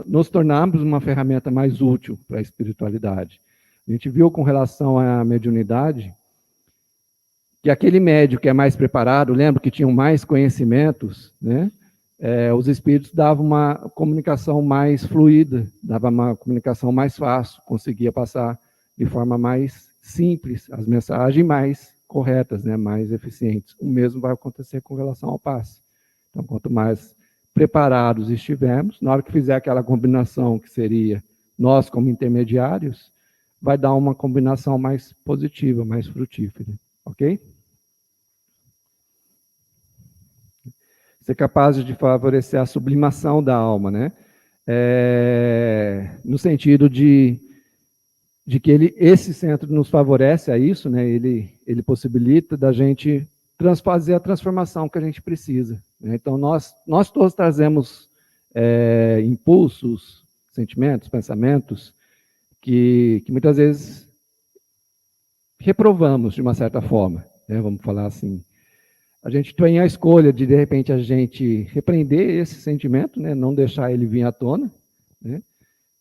Speaker 2: nos tornarmos uma ferramenta mais útil para a espiritualidade. A gente viu com relação à mediunidade que aquele médium que é mais preparado, lembra que tinham mais conhecimentos, né? Os espíritos davam uma comunicação mais fluida, dava uma comunicação mais fácil, conseguia passar de forma mais simples as mensagens mais corretas, né? Mais eficientes. O mesmo vai acontecer com relação ao passe. Então, quanto mais preparados estivermos, na hora que fizer aquela combinação que seria nós como intermediários, vai dar uma combinação mais positiva, mais frutífera, ok? Ser capaz de favorecer a sublimação da alma, né? No sentido de que esse centro nos favorece a isso, né? Ele possibilita da gente fazer a transformação que a gente precisa. Né? Então, nós todos trazemos impulsos, sentimentos, pensamentos, que muitas vezes reprovamos de uma certa forma, né? Vamos falar assim. A gente tem a escolha de repente, a gente repreender esse sentimento, né? Não deixar ele vir à tona, né?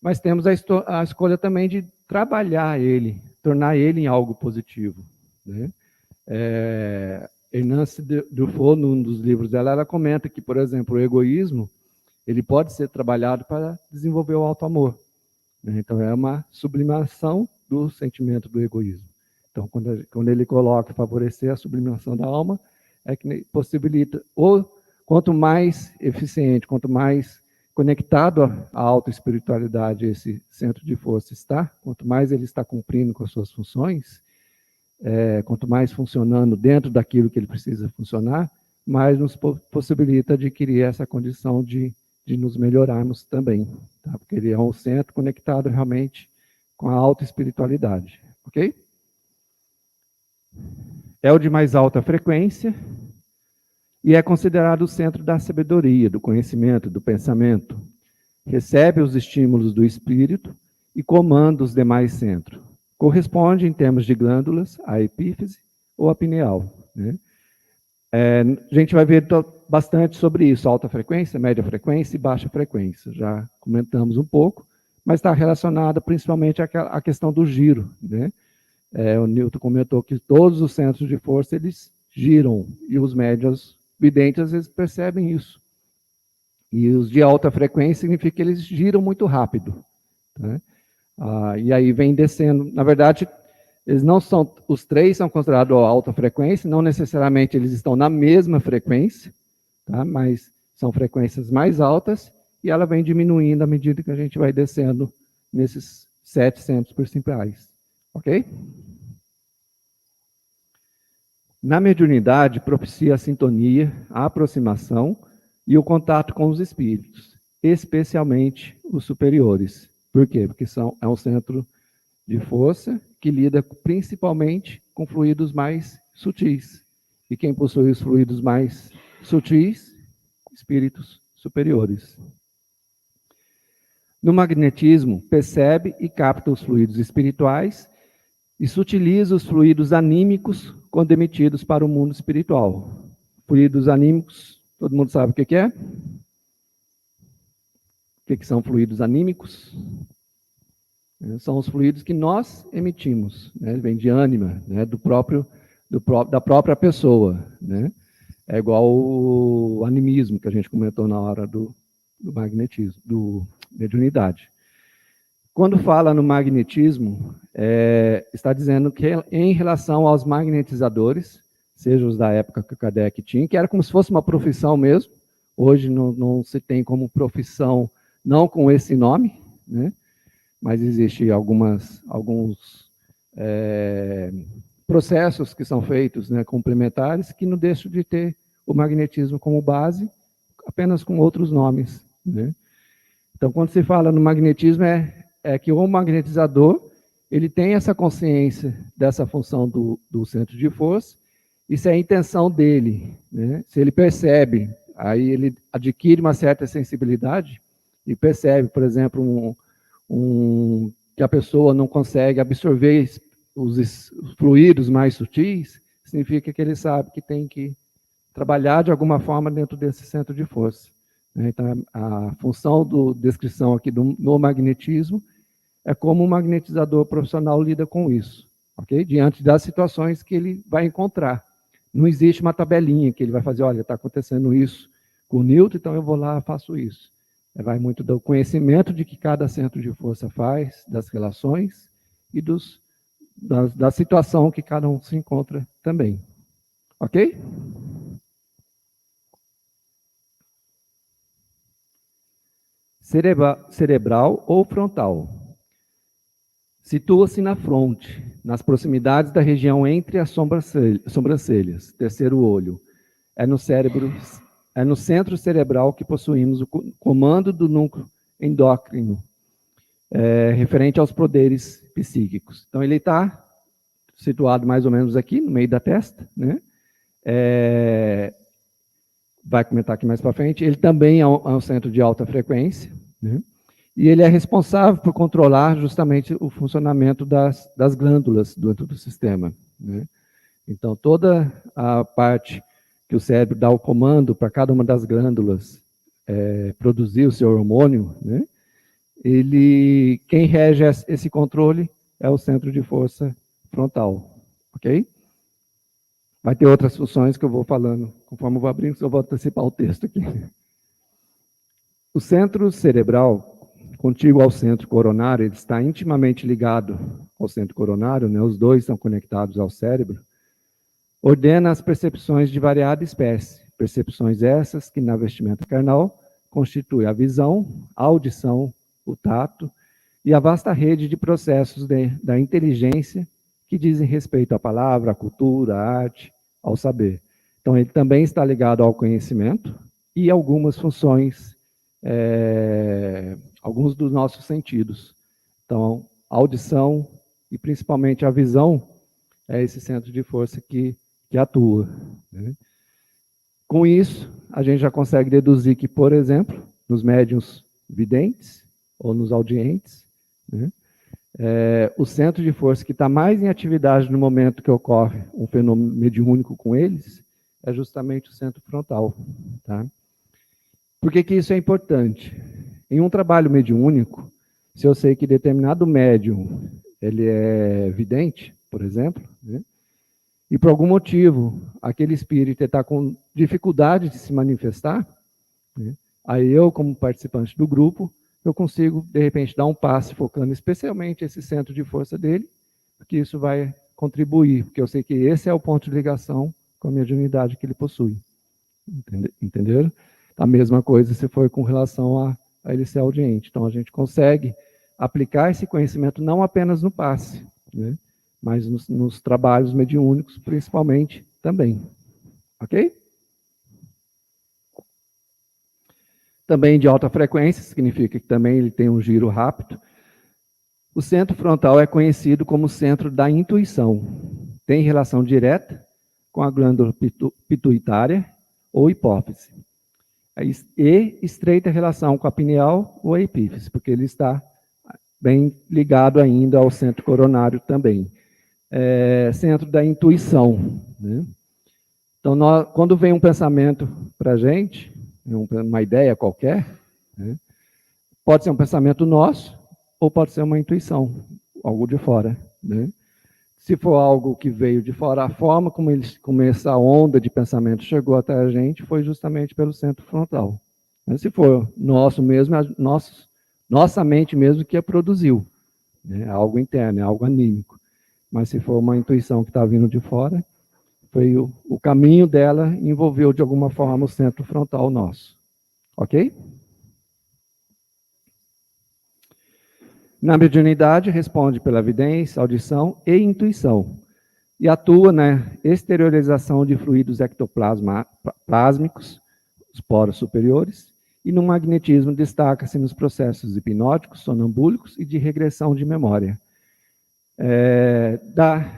Speaker 2: Mas temos a escolha também de trabalhar ele, tornar ele em algo positivo, né? Hernance Dufour, num dos livros dela, ela comenta que, por exemplo, o egoísmo, ele pode ser trabalhado para desenvolver o auto-amor. Né? Então, é uma sublimação do sentimento do egoísmo. Então, quando ele coloca favorecer a sublimação da alma, é que possibilita, ou quanto mais eficiente, quanto mais conectado à autoespiritualidade esse centro de força está, quanto mais ele está cumprindo com as suas funções, quanto mais funcionando dentro daquilo que ele precisa funcionar, mais nos possibilita adquirir essa condição de nos melhorarmos também, tá? Porque ele é um centro conectado realmente com a autoespiritualidade, ok? É o de mais alta frequência e é considerado o centro da sabedoria, do conhecimento, do pensamento. Recebe os estímulos do espírito e comanda os demais centros. Corresponde, em termos de glândulas, à epífise ou à pineal. Né? A gente vai ver bastante sobre isso, alta frequência, média frequência e baixa frequência. Já comentamos um pouco, mas está relacionada principalmente à questão do giro. Né? O Newton comentou que todos os centros de força eles giram, e os médios videntes às vezes percebem isso. E os de alta frequência significa que eles giram muito rápido. Né? E aí vem descendo. Na verdade, eles não são, os três são considerados alta frequência, não necessariamente eles estão na mesma frequência, tá? Mas são frequências mais altas, e ela vem diminuindo à medida que a gente vai descendo nesses 7 centros principais. Ok? Na mediunidade, propicia a sintonia, a aproximação e o contato com os espíritos, especialmente os superiores. Por quê? Porque é um centro de força que lida principalmente com fluidos mais sutis. E quem possui os fluidos mais sutis? Espíritos superiores. No magnetismo, percebe e capta os fluidos espirituais e sutiliza os fluidos anímicos quando emitidos para o mundo espiritual. Fluidos anímicos, todo mundo sabe o que é? O que são fluidos anímicos? São os fluidos que nós emitimos, né? Vem de ânima, né? Da própria pessoa. Né? É igual o animismo que a gente comentou na hora do magnetismo, do mediunidade. Quando fala no magnetismo, está dizendo que em relação aos magnetizadores, seja os da época que o Kardec tinha, que era como se fosse uma profissão mesmo, hoje não se tem como profissão, não com esse nome, né? Mas existem alguns processos que são feitos, né, complementares, que não deixam de ter o magnetismo como base, apenas com outros nomes. Né? Então, quando se fala no magnetismo, é que o magnetizador ele tem essa consciência dessa função do centro de força, isso é a intenção dele. Né? Se ele percebe, aí ele adquire uma certa sensibilidade e percebe, por exemplo, que a pessoa não consegue absorver os fluidos mais sutis, significa que ele sabe que tem que trabalhar de alguma forma dentro desse centro de força. Então, a função da descrição aqui no magnetismo é como um magnetizador profissional lida com isso, ok? Diante das situações que ele vai encontrar. Não existe uma tabelinha que ele vai fazer, olha, está acontecendo isso com o Newton, então eu vou lá e faço isso. Vai muito do conhecimento de que cada centro de força faz, das relações e da situação que cada um se encontra também. Ok? Cerebral ou frontal. Situa-se na fronte, nas proximidades da região entre as sobrancelhas, terceiro olho. É no centro cerebral que possuímos o comando do núcleo endócrino, referente aos poderes psíquicos. Então, ele está situado mais ou menos aqui, no meio da testa, né? Vai comentar aqui mais para frente. Ele também é um centro de alta frequência, né? E ele é responsável por controlar justamente o funcionamento das glândulas dentro do sistema, né? Então, toda a parte que o cérebro dá o comando para cada uma das glândulas produzir o seu hormônio, né? Quem rege esse controle é o centro de força frontal, ok? Vai ter outras funções que eu vou falando, conforme eu vou abrindo, eu vou antecipar o texto aqui. O centro cerebral, contíguo ao centro coronário, ele está intimamente ligado ao centro coronário, né? Os dois são conectados ao cérebro, ordena as percepções de variada espécie, percepções essas que na vestimenta carnal constituem a visão, a audição, o tato e a vasta rede de processos da inteligência que dizem respeito à palavra, à cultura, à arte, ao saber. Então, ele também está ligado ao conhecimento e algumas funções, alguns dos nossos sentidos. Então, a audição e principalmente a visão é esse centro de força que atua, né? Com isso, a gente já consegue deduzir que, por exemplo, nos médiuns videntes ou nos audientes, né, o centro de força que está mais em atividade no momento que ocorre um fenômeno mediúnico com eles é justamente o centro frontal. Tá? Por que isso é importante? Em um trabalho mediúnico, se eu sei que determinado médium ele é vidente, por exemplo, né, e por algum motivo aquele espírito está com dificuldade de se manifestar, né, aí eu, como participante do grupo, eu consigo, de repente, dar um passe focando especialmente esse centro de força dele, porque isso vai contribuir, porque eu sei que esse é o ponto de ligação com a mediunidade que ele possui. Entenderam? A mesma coisa se for com relação a ele ser audiente. Então, a gente consegue aplicar esse conhecimento não apenas no passe, né, mas nos trabalhos mediúnicos, principalmente, também. Ok? Também de alta frequência, significa que também ele tem um giro rápido. O centro frontal é conhecido como centro da intuição. Tem relação direta com a glândula pituitária ou hipófise. E estreita relação com a pineal ou a epífise, porque ele está bem ligado ainda ao centro coronário também. Centro da intuição, né? Então, quando vem um pensamento para a gente, uma ideia qualquer, né, pode ser um pensamento nosso ou pode ser uma intuição, algo de fora, né? Se for algo que veio de fora, a forma como essa onda de pensamento chegou até a gente foi justamente pelo centro frontal. Mas se for nosso mesmo, nossa mente mesmo que a produziu, né? Algo interno, é algo anímico. Mas se for uma intuição que está vindo de fora, foi o caminho dela envolveu de alguma forma o centro frontal nosso. Ok? Na mediunidade, responde pela evidência, audição e intuição. E atua na exteriorização de fluidos ectoplásmicos, os poros superiores, e no magnetismo destaca-se nos processos hipnóticos, sonambúlicos e de regressão de memória.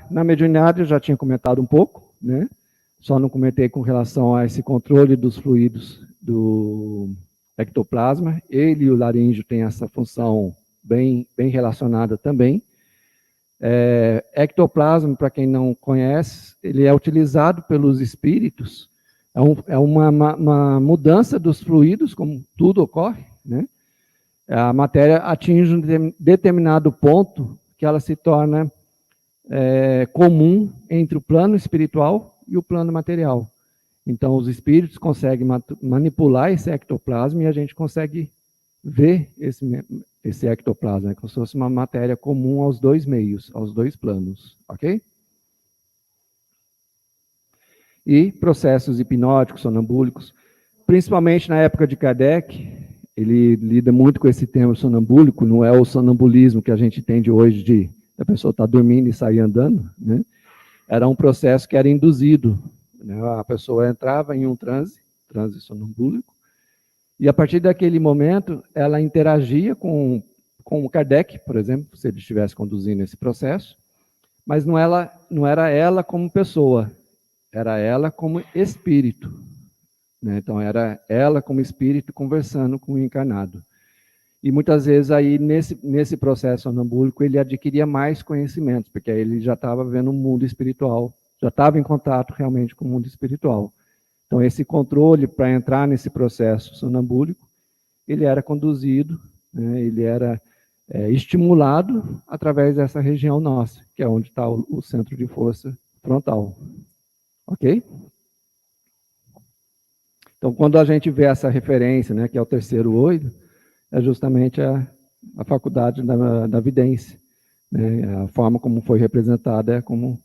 Speaker 2: Na mediunidade, eu já tinha comentado um pouco, né? Só não comentei com relação a esse controle dos fluidos do ectoplasma. Ele e o laríngeo têm essa função bem relacionada também. Ectoplasma, para quem não conhece, ele é utilizado pelos espíritos É uma mudança dos fluidos, como tudo ocorre, né? A matéria atinge um determinado ponto que ela se torna comum entre o plano espiritual e o plano material. Então, os espíritos conseguem manipular esse ectoplasma e a gente consegue ver esse ectoplasma, como se fosse uma matéria comum aos dois meios, aos dois planos, ok? E processos hipnóticos, sonambúlicos, principalmente na época de Kardec, ele lida muito com esse termo sonambúlico, não é o sonambulismo que a gente tem de hoje, de a pessoa estar dormindo e sair andando, né? Era um processo que era induzido, né? A pessoa entrava em um transe sonambúlico, e a partir daquele momento, ela interagia com o Kardec, por exemplo, se ele estivesse conduzindo esse processo, mas não era ela como pessoa, era ela como espírito, né? Então, era ela como espírito conversando com o encarnado. E muitas vezes aí, nesse processo sonambúlico, ele adquiria mais conhecimentos, porque aí ele já estava vendo o mundo espiritual, já estava em contato realmente com o mundo espiritual. Então, esse controle para entrar nesse processo sonambúlico, ele era conduzido, né, ele era estimulado através dessa região nossa, que é onde está o centro de força frontal. Ok? Então, quando a gente vê essa referência, né, que é o terceiro olho, é justamente a faculdade da vidência, né? A forma como foi representada é como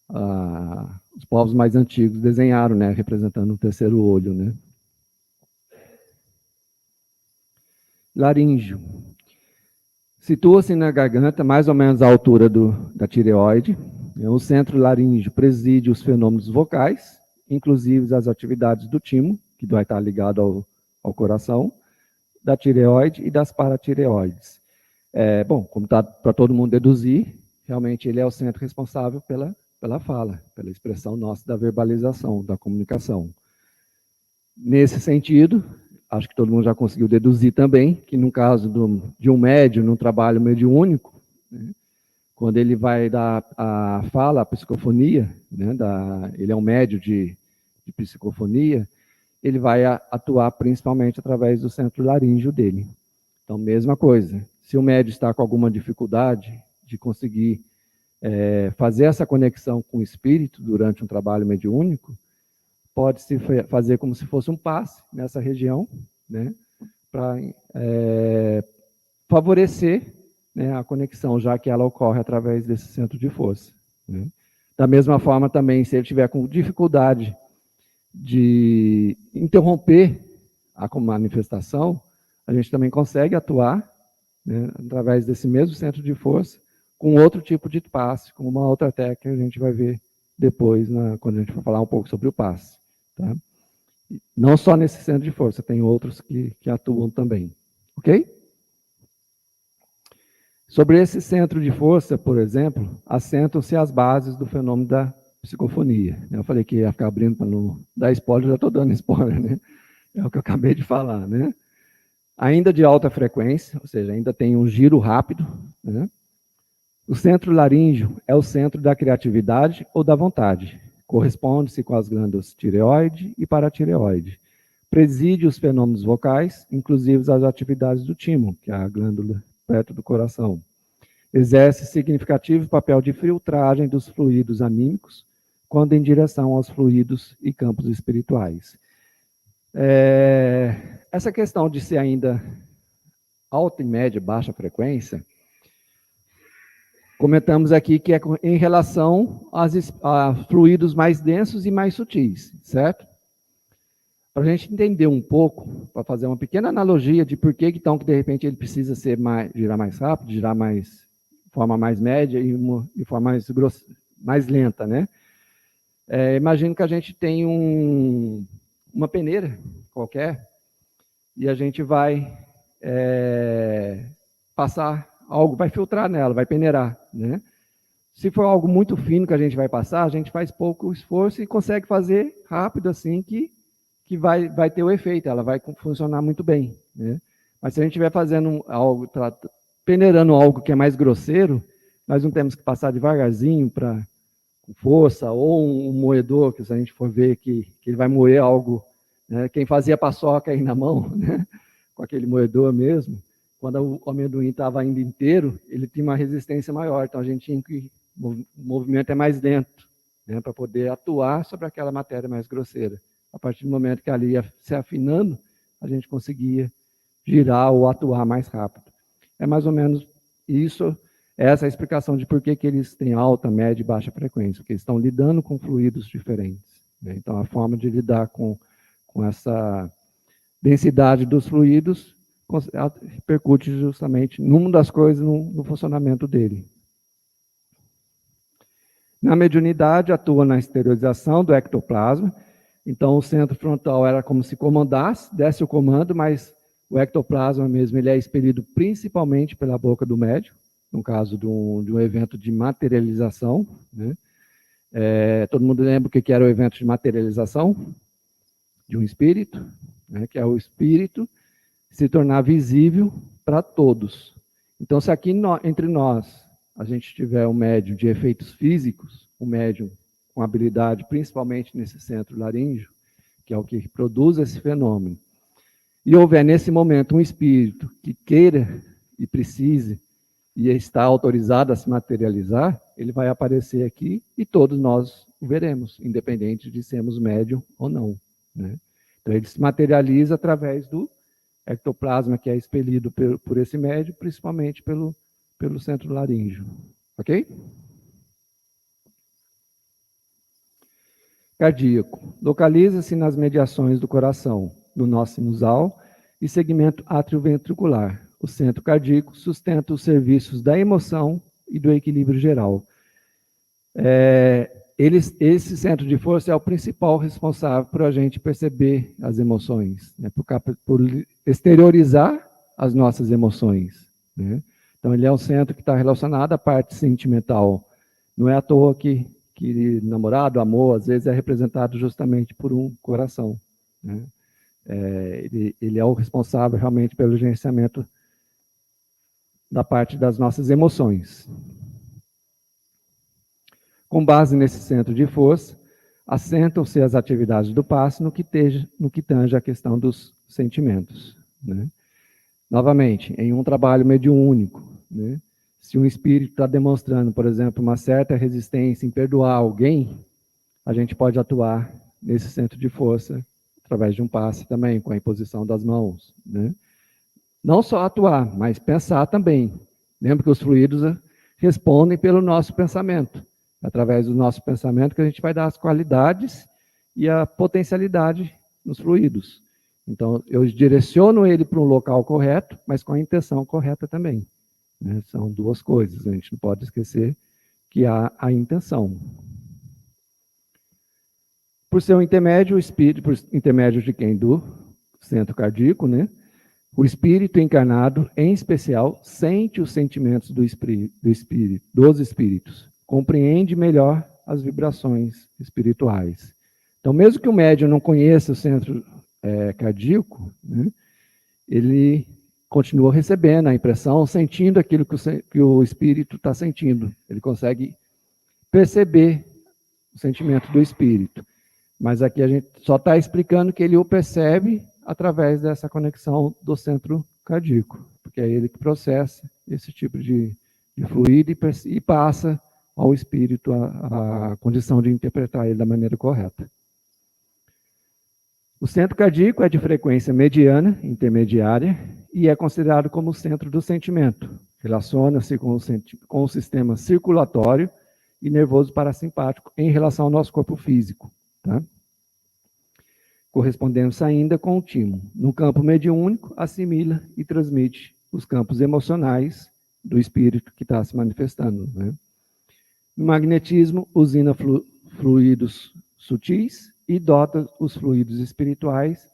Speaker 2: os povos mais antigos desenharam, né, representando o terceiro olho, né? Laríngeo. Situa-se na garganta, mais ou menos à altura da tireoide. O centro laríngeo preside os fenômenos vocais, inclusive as atividades do timo, que vai estar ligado ao coração, da tireoide e das paratireoides. Bom, como está para todo mundo deduzir, realmente ele é o centro responsável pela fala, pela expressão nossa da verbalização, da comunicação. Nesse sentido, acho que todo mundo já conseguiu deduzir também que no caso de um médium, num trabalho mediúnico, né, quando ele vai dar a fala, a psicofonia, né, ele é um médium de psicofonia, ele vai atuar principalmente através do centro laríngeo dele. Então, mesma coisa, se o médium está com alguma dificuldade de conseguir fazer essa conexão com o espírito durante um trabalho mediúnico, pode-se fazer como se fosse um passe nessa região, né, para favorecer, né, a conexão, já que ela ocorre através desse centro de força, né. Da mesma forma também, se ele tiver com dificuldade de interromper a manifestação, a gente também consegue atuar, né, através desse mesmo centro de força, com outro tipo de passe, com uma outra técnica que a gente vai ver depois, quando a gente for falar um pouco sobre o passe. Tá? Não só nesse centro de força, tem outros que atuam também. Ok? Sobre esse centro de força, por exemplo, assentam-se as bases do fenômeno da psicofonia. Eu falei que ia ficar abrindo para não dar spoiler, já estou dando spoiler, né? É o que eu acabei de falar, né? Ainda de alta frequência, ou seja, ainda tem um giro rápido, né? O centro laríngeo é o centro da criatividade ou da vontade. Corresponde-se com as glândulas tireoide e paratireoide. Preside os fenômenos vocais, inclusive as atividades do timo, que é a glândula perto do coração. Exerce significativo papel de filtragem dos fluidos anímicos, quando em direção aos fluidos e campos espirituais. Essa questão de ser ainda alta e média, baixa frequência, comentamos aqui que é em relação a fluidos mais densos e mais sutis, certo? Para a gente entender um pouco, para fazer uma pequena analogia de por que então que de repente ele precisa girar mais rápido, girar mais de forma mais média e de forma mais lenta, né? Imagino que a gente tem uma peneira qualquer e a gente vai passar algo, vai filtrar nela, vai peneirar, né? Se for algo muito fino que a gente vai passar, a gente faz pouco esforço e consegue fazer rápido assim que vai ter o efeito, ela vai funcionar muito bem, né? Mas se a gente estiver fazendo algo, peneirando algo que é mais grosseiro, nós não temos que passar devagarzinho para com força, ou um moedor, que se a gente for ver que ele vai moer algo, né? Quem fazia paçoca aí na mão, né? Com aquele moedor mesmo, quando o amendoim estava ainda inteiro, ele tinha uma resistência maior, então a gente tinha que, o movimento é mais lento, né? Para poder atuar sobre aquela matéria mais grosseira. A partir do momento que ali ia se afinando, a gente conseguia girar ou atuar mais rápido. É mais ou menos isso, essa é a explicação de por que eles têm alta, média e baixa frequência, porque eles estão lidando com fluidos diferentes, né? Então, a forma de lidar com essa densidade dos fluidos repercute justamente numa das coisas no funcionamento dele. Na mediunidade, atua na exteriorização do ectoplasma. Então, o centro frontal era como se comandasse, desse o comando, mas o ectoplasma mesmo ele é expelido principalmente pela boca do médium, no caso de um evento de materialização, né? Todo mundo lembra o que era o evento de materialização? De um espírito, né? Que é o espírito se tornar visível para todos. Então, se aqui entre nós a gente tiver um médium de efeitos físicos, um médium com habilidade, principalmente nesse centro laríngeo, que é o que produz esse fenômeno, e houver nesse momento um espírito que queira e precise e está autorizado a se materializar, ele vai aparecer aqui e todos nós o veremos, independente de sermos médium ou não, né? Então, ele se materializa através do ectoplasma que é expelido por esse médium, principalmente pelo centro laríngeo. Ok? Cardíaco. Localiza-se nas mediações do coração, do nó sinusal e segmento atrioventricular. O centro cardíaco sustenta os serviços da emoção e do equilíbrio geral. Esse centro de força é o principal responsável por a gente perceber as emoções, né? Por exteriorizar as nossas emoções, né? Então, ele é um centro que está relacionado à parte sentimental. Não é à toa que namorado, amor, às vezes é representado justamente por um coração, né? Ele é o responsável realmente pelo gerenciamento da parte das nossas emoções. Com base nesse centro de força, assentam-se as atividades do passe no que tange a questão dos sentimentos, né? Novamente, em um trabalho mediúnico, né? Se um espírito está demonstrando, por exemplo, uma certa resistência em perdoar alguém, a gente pode atuar nesse centro de força através de um passe também, com a imposição das mãos, né? Não só atuar, mas pensar também. Lembra que os fluidos respondem pelo nosso pensamento. Através do nosso pensamento que a gente vai dar as qualidades e a potencialidade nos fluidos. Então, eu direciono ele para um local correto, mas com a intenção correta também, né? São duas coisas, a gente não pode esquecer que há a intenção. Por ser um intermédio, o espírito, por intermédio de quem? Do centro cardíaco, né? O espírito encarnado, em especial, sente os sentimentos dos espíritos, compreende melhor as vibrações espirituais. Então, mesmo que o médium não conheça o centro cardíaco, né, ele continua recebendo a impressão, sentindo aquilo que o espírito está sentindo. Ele consegue perceber o sentimento do espírito. Mas aqui a gente só está explicando que ele o percebe através dessa conexão do centro cardíaco, porque é ele que processa esse tipo de fluido e passa ao espírito a condição de interpretar ele da maneira correta. O centro cardíaco é de frequência mediana, intermediária, e é considerado como o centro do sentimento. Relaciona-se com o sistema circulatório e nervoso parasimpático em relação ao nosso corpo físico, tá? Correspondendo ainda com o timo. No campo mediúnico, assimila e transmite os campos emocionais do espírito que está se manifestando, né? No magnetismo, usina fluidos sutis e dota os fluidos espirituais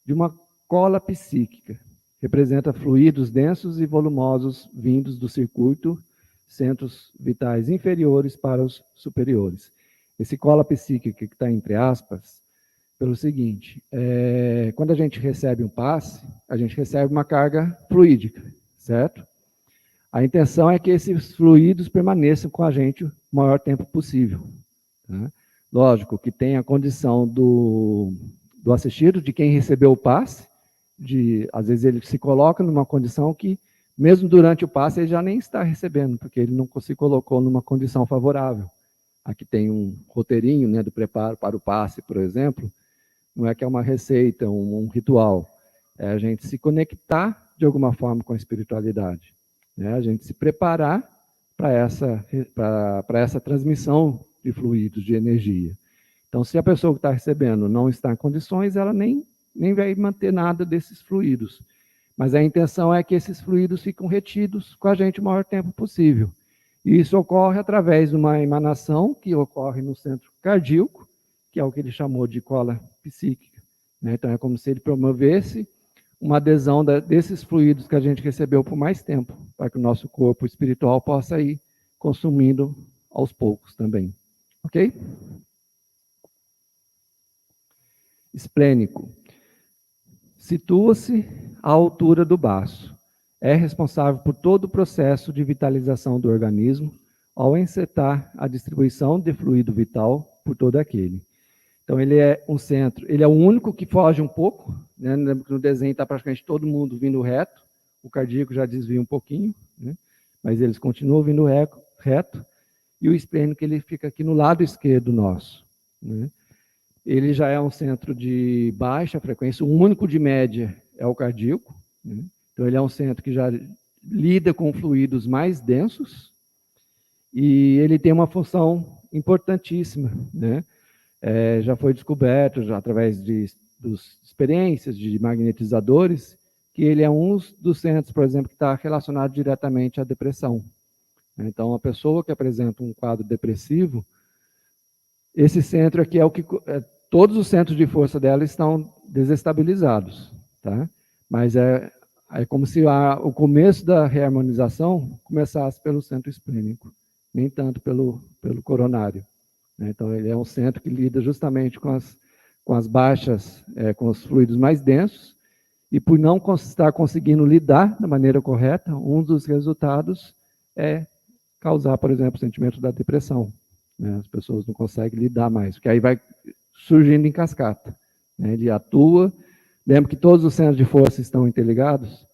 Speaker 2: de uma cola psíquica. Representa fluidos densos e volumosos vindos do circuito, centros vitais inferiores para os superiores. Esse cola psíquica que está entre aspas, pelo seguinte, quando a gente recebe um passe, a gente recebe uma carga fluídica, certo? A intenção é que esses fluidos permaneçam com a gente o maior tempo possível. Né? Lógico que tem a condição do assistido, de quem recebeu o passe, às vezes ele se coloca numa condição que, mesmo durante o passe, ele já nem está recebendo, porque ele não se colocou numa condição favorável. Aqui tem um roteirinho, né, do preparo para o passe, por exemplo. Não é que é uma receita, um ritual. É a gente se conectar de alguma forma com a espiritualidade. Né? A gente se preparar para essa transmissão de fluidos, de energia. Então, se a pessoa que está recebendo não está em condições, ela nem vai manter nada desses fluidos. Mas a intenção é que esses fluidos fiquem retidos com a gente o maior tempo possível. E isso ocorre através de uma emanação que ocorre no centro cardíaco, que é o que ele chamou de cola psíquica. Né? Então, é como se ele promovesse uma adesão desses fluidos que a gente recebeu por mais tempo, para que o nosso corpo espiritual possa ir consumindo aos poucos também. Ok? Esplênico. Situa-se à altura do baço. É responsável por todo o processo de vitalização do organismo, ao encetar a distribuição de fluido vital por todo aquele. Então, ele é um centro, ele é o único que foge um pouco, né? No desenho está praticamente todo mundo vindo reto, o cardíaco já desvia um pouquinho, né? Mas eles continuam vindo reto, e o esplênico ele fica aqui no lado esquerdo nosso. Né? Ele já é um centro de baixa frequência, o único de média é o cardíaco, né? Então ele é um centro que já lida com fluidos mais densos, e ele tem uma função importantíssima, né? Já foi descoberto, já, através de experiências de magnetizadores, que ele é um dos centros, por exemplo, que está relacionado diretamente à depressão. Então, a pessoa que apresenta um quadro depressivo, esse centro aqui é o que... todos os centros de força dela estão desestabilizados, tá? Mas é como se o começo da reharmonização começasse pelo centro esplênico, nem tanto pelo coronário. Então, ele é um centro que lida justamente com as baixas, com os fluidos mais densos, e por não estar conseguindo lidar da maneira correta, um dos resultados é causar, por exemplo, o sentimento da depressão. Né? As pessoas não conseguem lidar mais, porque aí vai surgindo em cascata. Né? Ele atua, lembra que todos os centros de força estão interligados,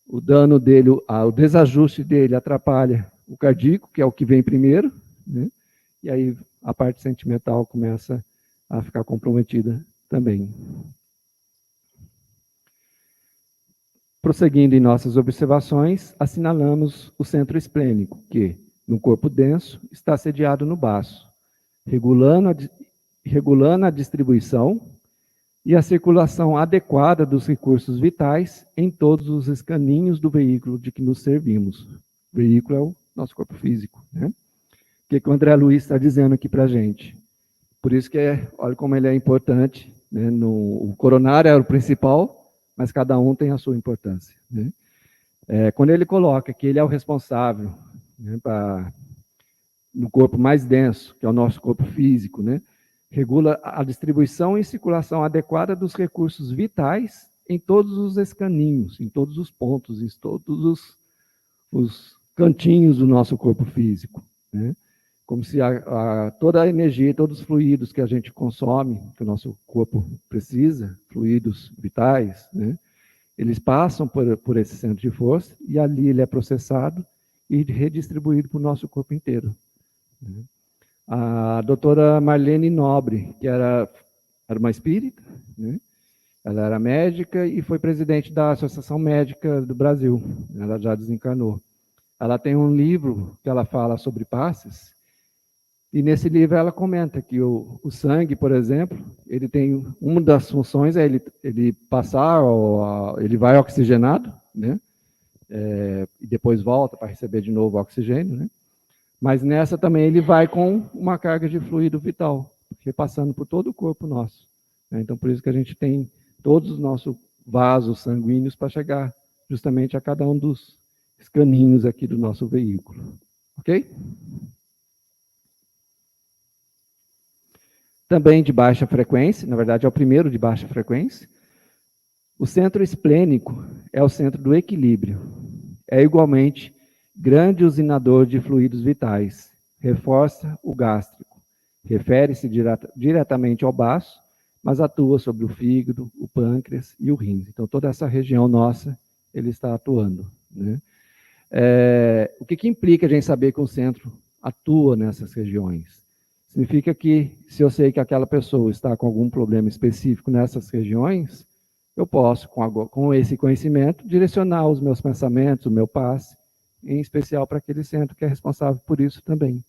Speaker 2: o dano dele, o desajuste dele atrapalha o cardíaco, que é o que vem primeiro, né? E aí a parte sentimental começa a ficar comprometida também. Prosseguindo em nossas observações, assinalamos o centro esplênico, que, no corpo denso, está sediado no baço, regulando a distribuição e a circulação adequada dos recursos vitais em todos os escaninhos do veículo de que nos servimos. O veículo é o nosso corpo físico, né? O que o André Luiz está dizendo aqui para a gente. Por isso que, olha como ele é importante, né? O coronário é o principal, mas cada um tem a sua importância. Né? Quando ele coloca que ele é o responsável, né, no corpo mais denso, que é o nosso corpo físico, né, regula a distribuição e circulação adequada dos recursos vitais em todos os escaninhos, em todos os pontos, em todos os cantinhos do nosso corpo físico. Né? Como se toda a energia, todos os fluidos que a gente consome, que o nosso corpo precisa, fluidos vitais, né? Eles passam por esse centro de força e ali ele é processado e redistribuído para o nosso corpo inteiro. Né? A doutora Marlene Nobre, que era uma espírita, né? Ela era médica e foi presidente da Associação Médica do Brasil. Ela já desencarnou. Ela tem um livro que ela fala sobre passes, e nesse livro ela comenta que o sangue, por exemplo, ele tem uma das funções é ele passar, ele vai oxigenado, né? E depois volta para receber de novo o oxigênio, né? Mas nessa também ele vai com uma carga de fluido vital, repassando por todo o corpo nosso. Né? Então, por isso que a gente tem todos os nossos vasos sanguíneos para chegar justamente a cada um dos escaninhos aqui do nosso veículo. Ok? Também de baixa frequência, na verdade é o primeiro de baixa frequência. O centro esplênico é o centro do equilíbrio. É igualmente grande usinador de fluidos vitais. Reforça o gástrico. refere-se diretamente ao baço, mas atua sobre o fígado, o pâncreas e o rins. Então, toda essa região nossa, ele está atuando, né? O que implica a gente saber que o centro atua nessas regiões? Significa que, se eu sei que aquela pessoa está com algum problema específico nessas regiões, eu posso, com esse conhecimento, direcionar os meus pensamentos, o meu passe, em especial para aquele centro que é responsável por isso também,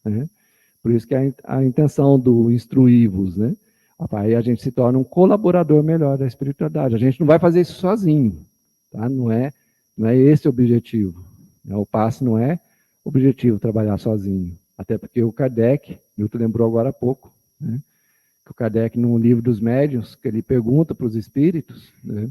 Speaker 2: né? Por isso que a intenção do instruí-vos, né? Aí a gente se torna um colaborador melhor da espiritualidade. A gente não vai fazer isso sozinho, tá? Não é esse o objetivo. O passe não é objetivo trabalhar sozinho. Até porque o Kardec, Milton lembrou agora há pouco, né? Que o Kardec, no livro dos médiuns, que ele pergunta para os espíritos, né?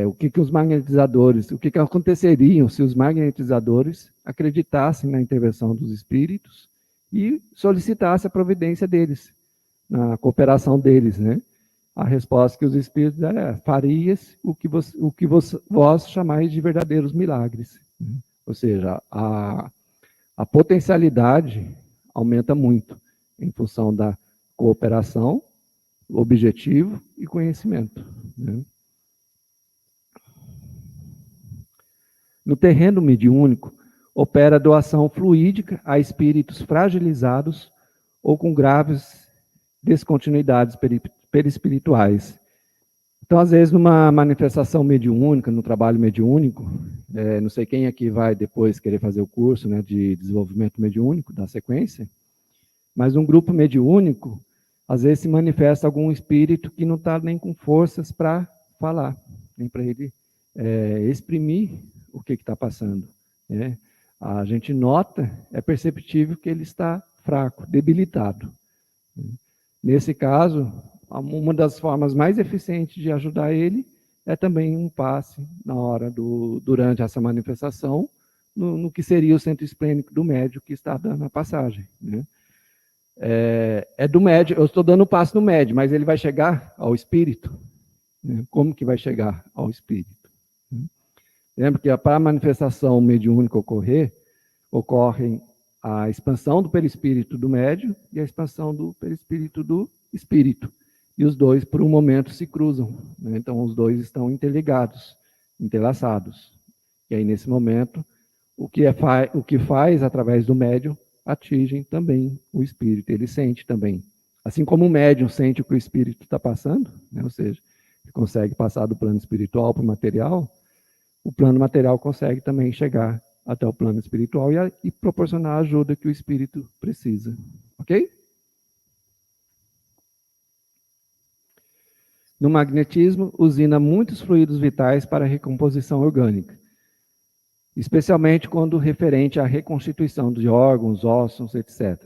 Speaker 2: O que os magnetizadores, o que aconteceria se os magnetizadores acreditassem na intervenção dos espíritos e solicitassem a providência deles, na cooperação deles, né? A resposta que os espíritos deram é: farias o que vós chamais de verdadeiros milagres. Ou seja, a potencialidade aumenta muito em função da cooperação, objetivo e conhecimento, né? No terreno mediúnico, opera a doação fluídica a espíritos fragilizados ou com graves descontinuidades perispirituais. Então, às vezes, numa manifestação mediúnica, no trabalho mediúnico, não sei quem aqui vai depois querer fazer o curso, né, de desenvolvimento mediúnico, da sequência, mas um grupo mediúnico, às vezes se manifesta algum espírito que não está nem com forças para falar, nem para ele exprimir o que está passando, né? A gente nota, é perceptível que ele está fraco, debilitado. Nesse caso, uma das formas mais eficientes de ajudar ele é também um passe na hora durante essa manifestação, no que seria o centro esplênico do médium que está dando a passagem, né? Do médium, eu estou dando o passe no médium, mas ele vai chegar ao espírito, né? Como que vai chegar ao espírito? Lembra que para a manifestação mediúnica ocorre a expansão do perispírito do médium e a expansão do perispírito do espírito. E os dois, por um momento, se cruzam, né? Então, os dois estão interligados, entrelaçados. E aí, nesse momento, o que faz através do médium atingem também o espírito, ele sente também. Assim como o médium sente o que o espírito está passando, né? Ou seja, ele consegue passar do plano espiritual para o material, o plano material consegue também chegar até o plano espiritual e proporcionar a ajuda que o espírito precisa. Ok? No magnetismo, usina muitos fluidos vitais para a recomposição orgânica, especialmente quando referente à reconstituição de órgãos, ossos, etc.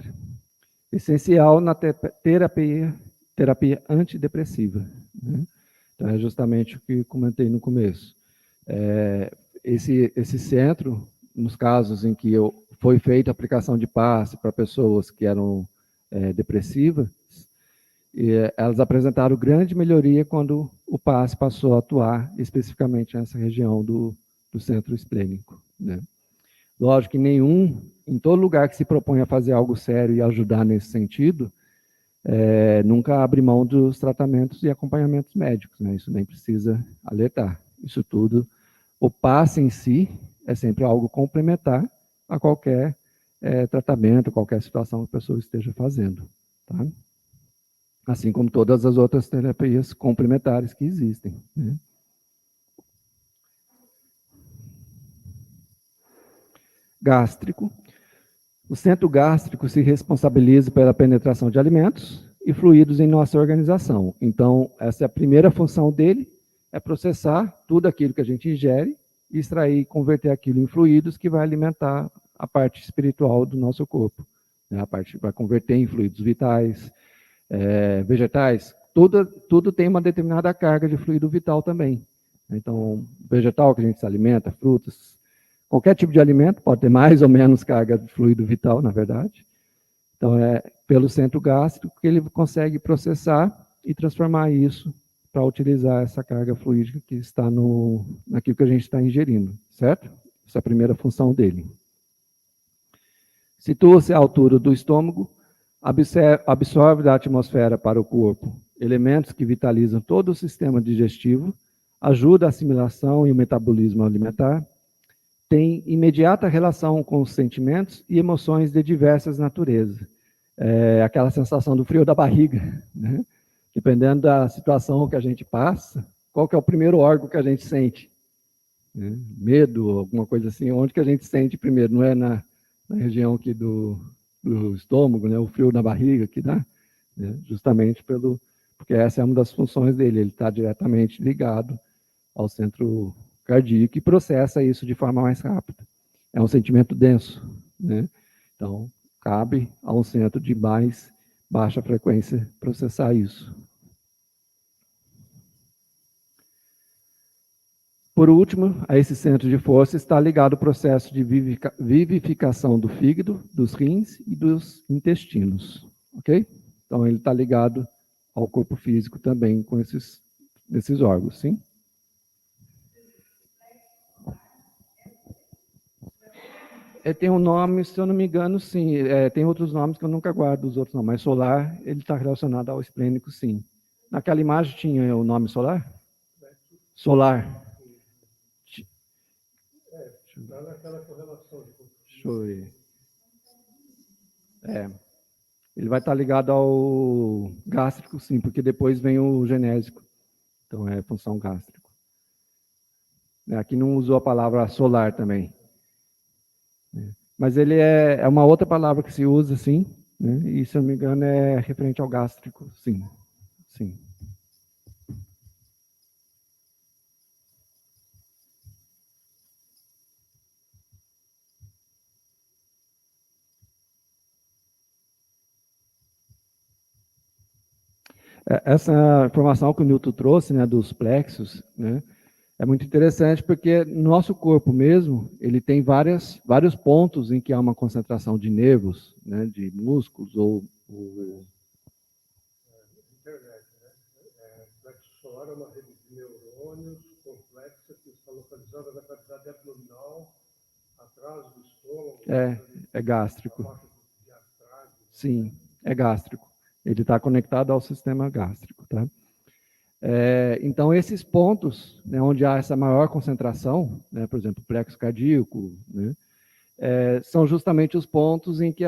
Speaker 2: Essencial na terapia antidepressiva, né? Então, é justamente o que comentei no começo. Esse centro, nos casos em que foi feita a aplicação de passe para pessoas que eram depressivas, elas apresentaram grande melhoria quando o passe passou a atuar especificamente nessa região do centro esplênico, né? Lógico que em todo lugar que se propõe a fazer algo sério e ajudar nesse sentido, nunca abre mão dos tratamentos e acompanhamentos médicos, né? Isso nem precisa alertar. Isso tudo, o passe em si é sempre algo complementar a qualquer tratamento, qualquer situação que a pessoa esteja fazendo, tá? Assim como todas as outras terapias complementares que existem, né? Gástrico. O centro gástrico se responsabiliza pela penetração de alimentos e fluidos em nossa organização. Então, essa é a primeira função dele, é processar tudo aquilo que a gente ingere, extrair e converter aquilo em fluidos que vai alimentar a parte espiritual do nosso corpo, né? A parte vai converter em fluidos vitais, vegetais, tudo tem uma determinada carga de fluido vital também. Então, vegetal que a gente se alimenta, frutas, qualquer tipo de alimento pode ter mais ou menos carga de fluido vital, na verdade. Então, é pelo centro gástrico que ele consegue processar e transformar isso para utilizar essa carga fluídica que está naquilo que a gente está ingerindo, certo? Essa é a primeira função dele. Situa-se à altura do estômago, absorve da atmosfera para o corpo elementos que vitalizam todo o sistema digestivo, ajuda a assimilação e o metabolismo alimentar, tem imediata relação com os sentimentos e emoções de diversas naturezas. Aquela sensação do frio da barriga, né? Dependendo da situação que a gente passa, qual que é o primeiro órgão que a gente sente? Medo, alguma coisa assim, onde que a gente sente primeiro? Não é na região aqui do estômago, né? O frio na barriga que dá, né? Justamente porque essa é uma das funções dele, ele está diretamente ligado ao centro cardíaco e processa isso de forma mais rápida. É um sentimento denso, né? Então, cabe a um centro de mais baixa frequência processar isso. Por último, a esse centro de força está ligado o processo de vivificação do fígado, dos rins e dos intestinos, ok? Então, ele está ligado ao corpo físico também com esses órgãos, sim? Tem um nome, se eu não me engano, sim. Tem outros nomes que eu nunca guardo os outros não, mas solar, ele está relacionado ao esplênico, sim. Naquela imagem tinha o nome solar? Solar.
Speaker 1: Está naquela correlação.
Speaker 2: Deixa eu ver. Ele vai estar ligado ao gástrico, sim, porque depois vem o genésico. Então, é função gástrico. Aqui não usou a palavra solar também. Mas ele é uma outra palavra que se usa, sim, né? E, se eu não me engano, é referente ao gástrico, sim. Sim. Essa informação que o Newton trouxe, né, dos plexos, né, é muito interessante porque no nosso corpo mesmo, ele tem vários pontos em que há uma concentração de nervos, né, de músculos ou
Speaker 1: Internet, né? Plexo solar é uma rede de neurônios complexa que está localizada na cavidade abdominal, atrás do estômago.
Speaker 2: É gástrico. Sim, é gástrico. Ele está conectado ao sistema gástrico, tá? Então, esses pontos, né, onde há essa maior concentração, né, por exemplo, plexo cardíaco, né, são justamente os pontos em que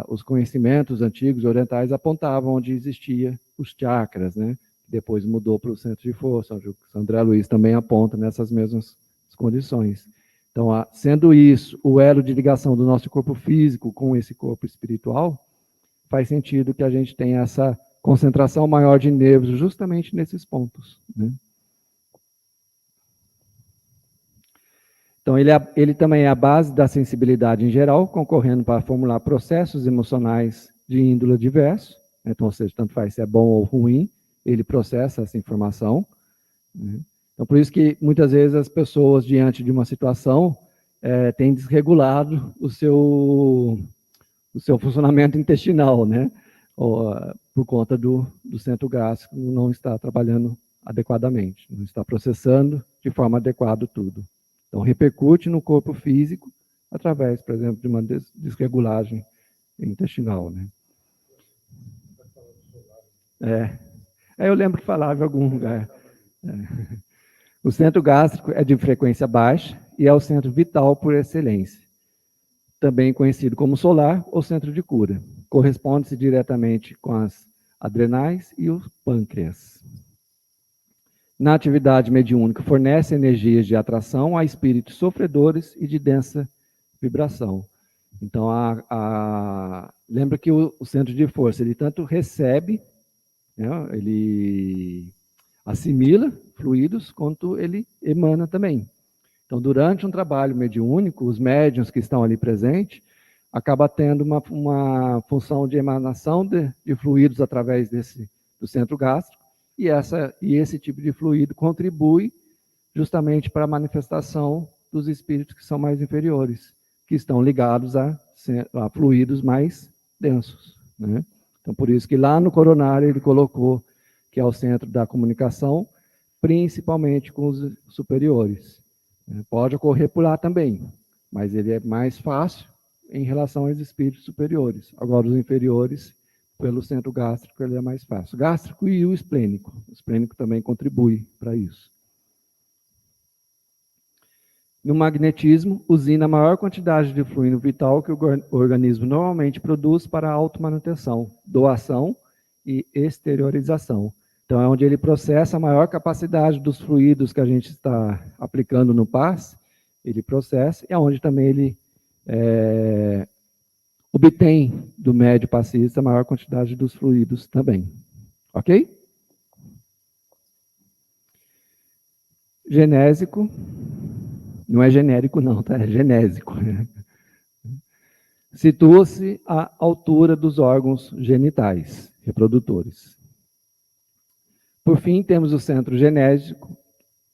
Speaker 2: os conhecimentos antigos orientais apontavam onde existia os chakras, né? Depois mudou para o centro de força, onde o André Luiz também aponta nessas mesmas condições. Então, sendo isso o elo de ligação do nosso corpo físico com esse corpo espiritual, faz sentido que a gente tenha essa concentração maior de nervos justamente nesses pontos, né? Então, ele também é a base da sensibilidade em geral, concorrendo para formular processos emocionais de índole diverso. Então, ou seja, tanto faz se é bom ou ruim, ele processa essa informação, né? Então, por isso que muitas vezes as pessoas, diante de uma situação, têm desregulado o seu funcionamento intestinal, né? Por conta do centro gástrico não estar trabalhando adequadamente, não está processando de forma adequada tudo. Então, repercute no corpo físico através, por exemplo, de uma desregulagem intestinal, né? Eu lembro que falava em algum lugar. O centro gástrico é de frequência baixa e é o centro vital por excelência, também conhecido como solar ou centro de cura. Corresponde-se diretamente com as adrenais e o pâncreas. Na atividade mediúnica, fornece energias de atração a espíritos sofredores e de densa vibração. Então, lembra que o centro de força, ele tanto recebe, né, ele assimila fluidos, quanto ele emana também. Então, durante um trabalho mediúnico, os médiuns que estão ali presentes, acaba tendo uma função de emanação de fluidos através do centro gástrico, e esse tipo de fluido contribui justamente para a manifestação dos espíritos que são mais inferiores, que estão ligados a fluidos mais densos, né? Então, por isso que lá no coronário ele colocou que é o centro da comunicação, principalmente com os superiores. Pode ocorrer por lá também, mas ele é mais fácil em relação aos espíritos superiores. Agora, os inferiores, pelo centro gástrico, ele é mais fácil. O gástrico e o esplênico. O esplênico também contribui para isso. No magnetismo, usina a maior quantidade de fluido vital que o organismo normalmente produz para a automanutenção, doação e exteriorização. Então, é onde ele processa a maior capacidade dos fluidos que a gente está aplicando no PAS, ele processa, e é onde também ele obtém do médio passista a maior quantidade dos fluidos também. Ok? Genésico, não é genérico não, tá? É genésico. Situa-se à altura dos órgãos genitais, reprodutores. Por fim, temos o centro genésico,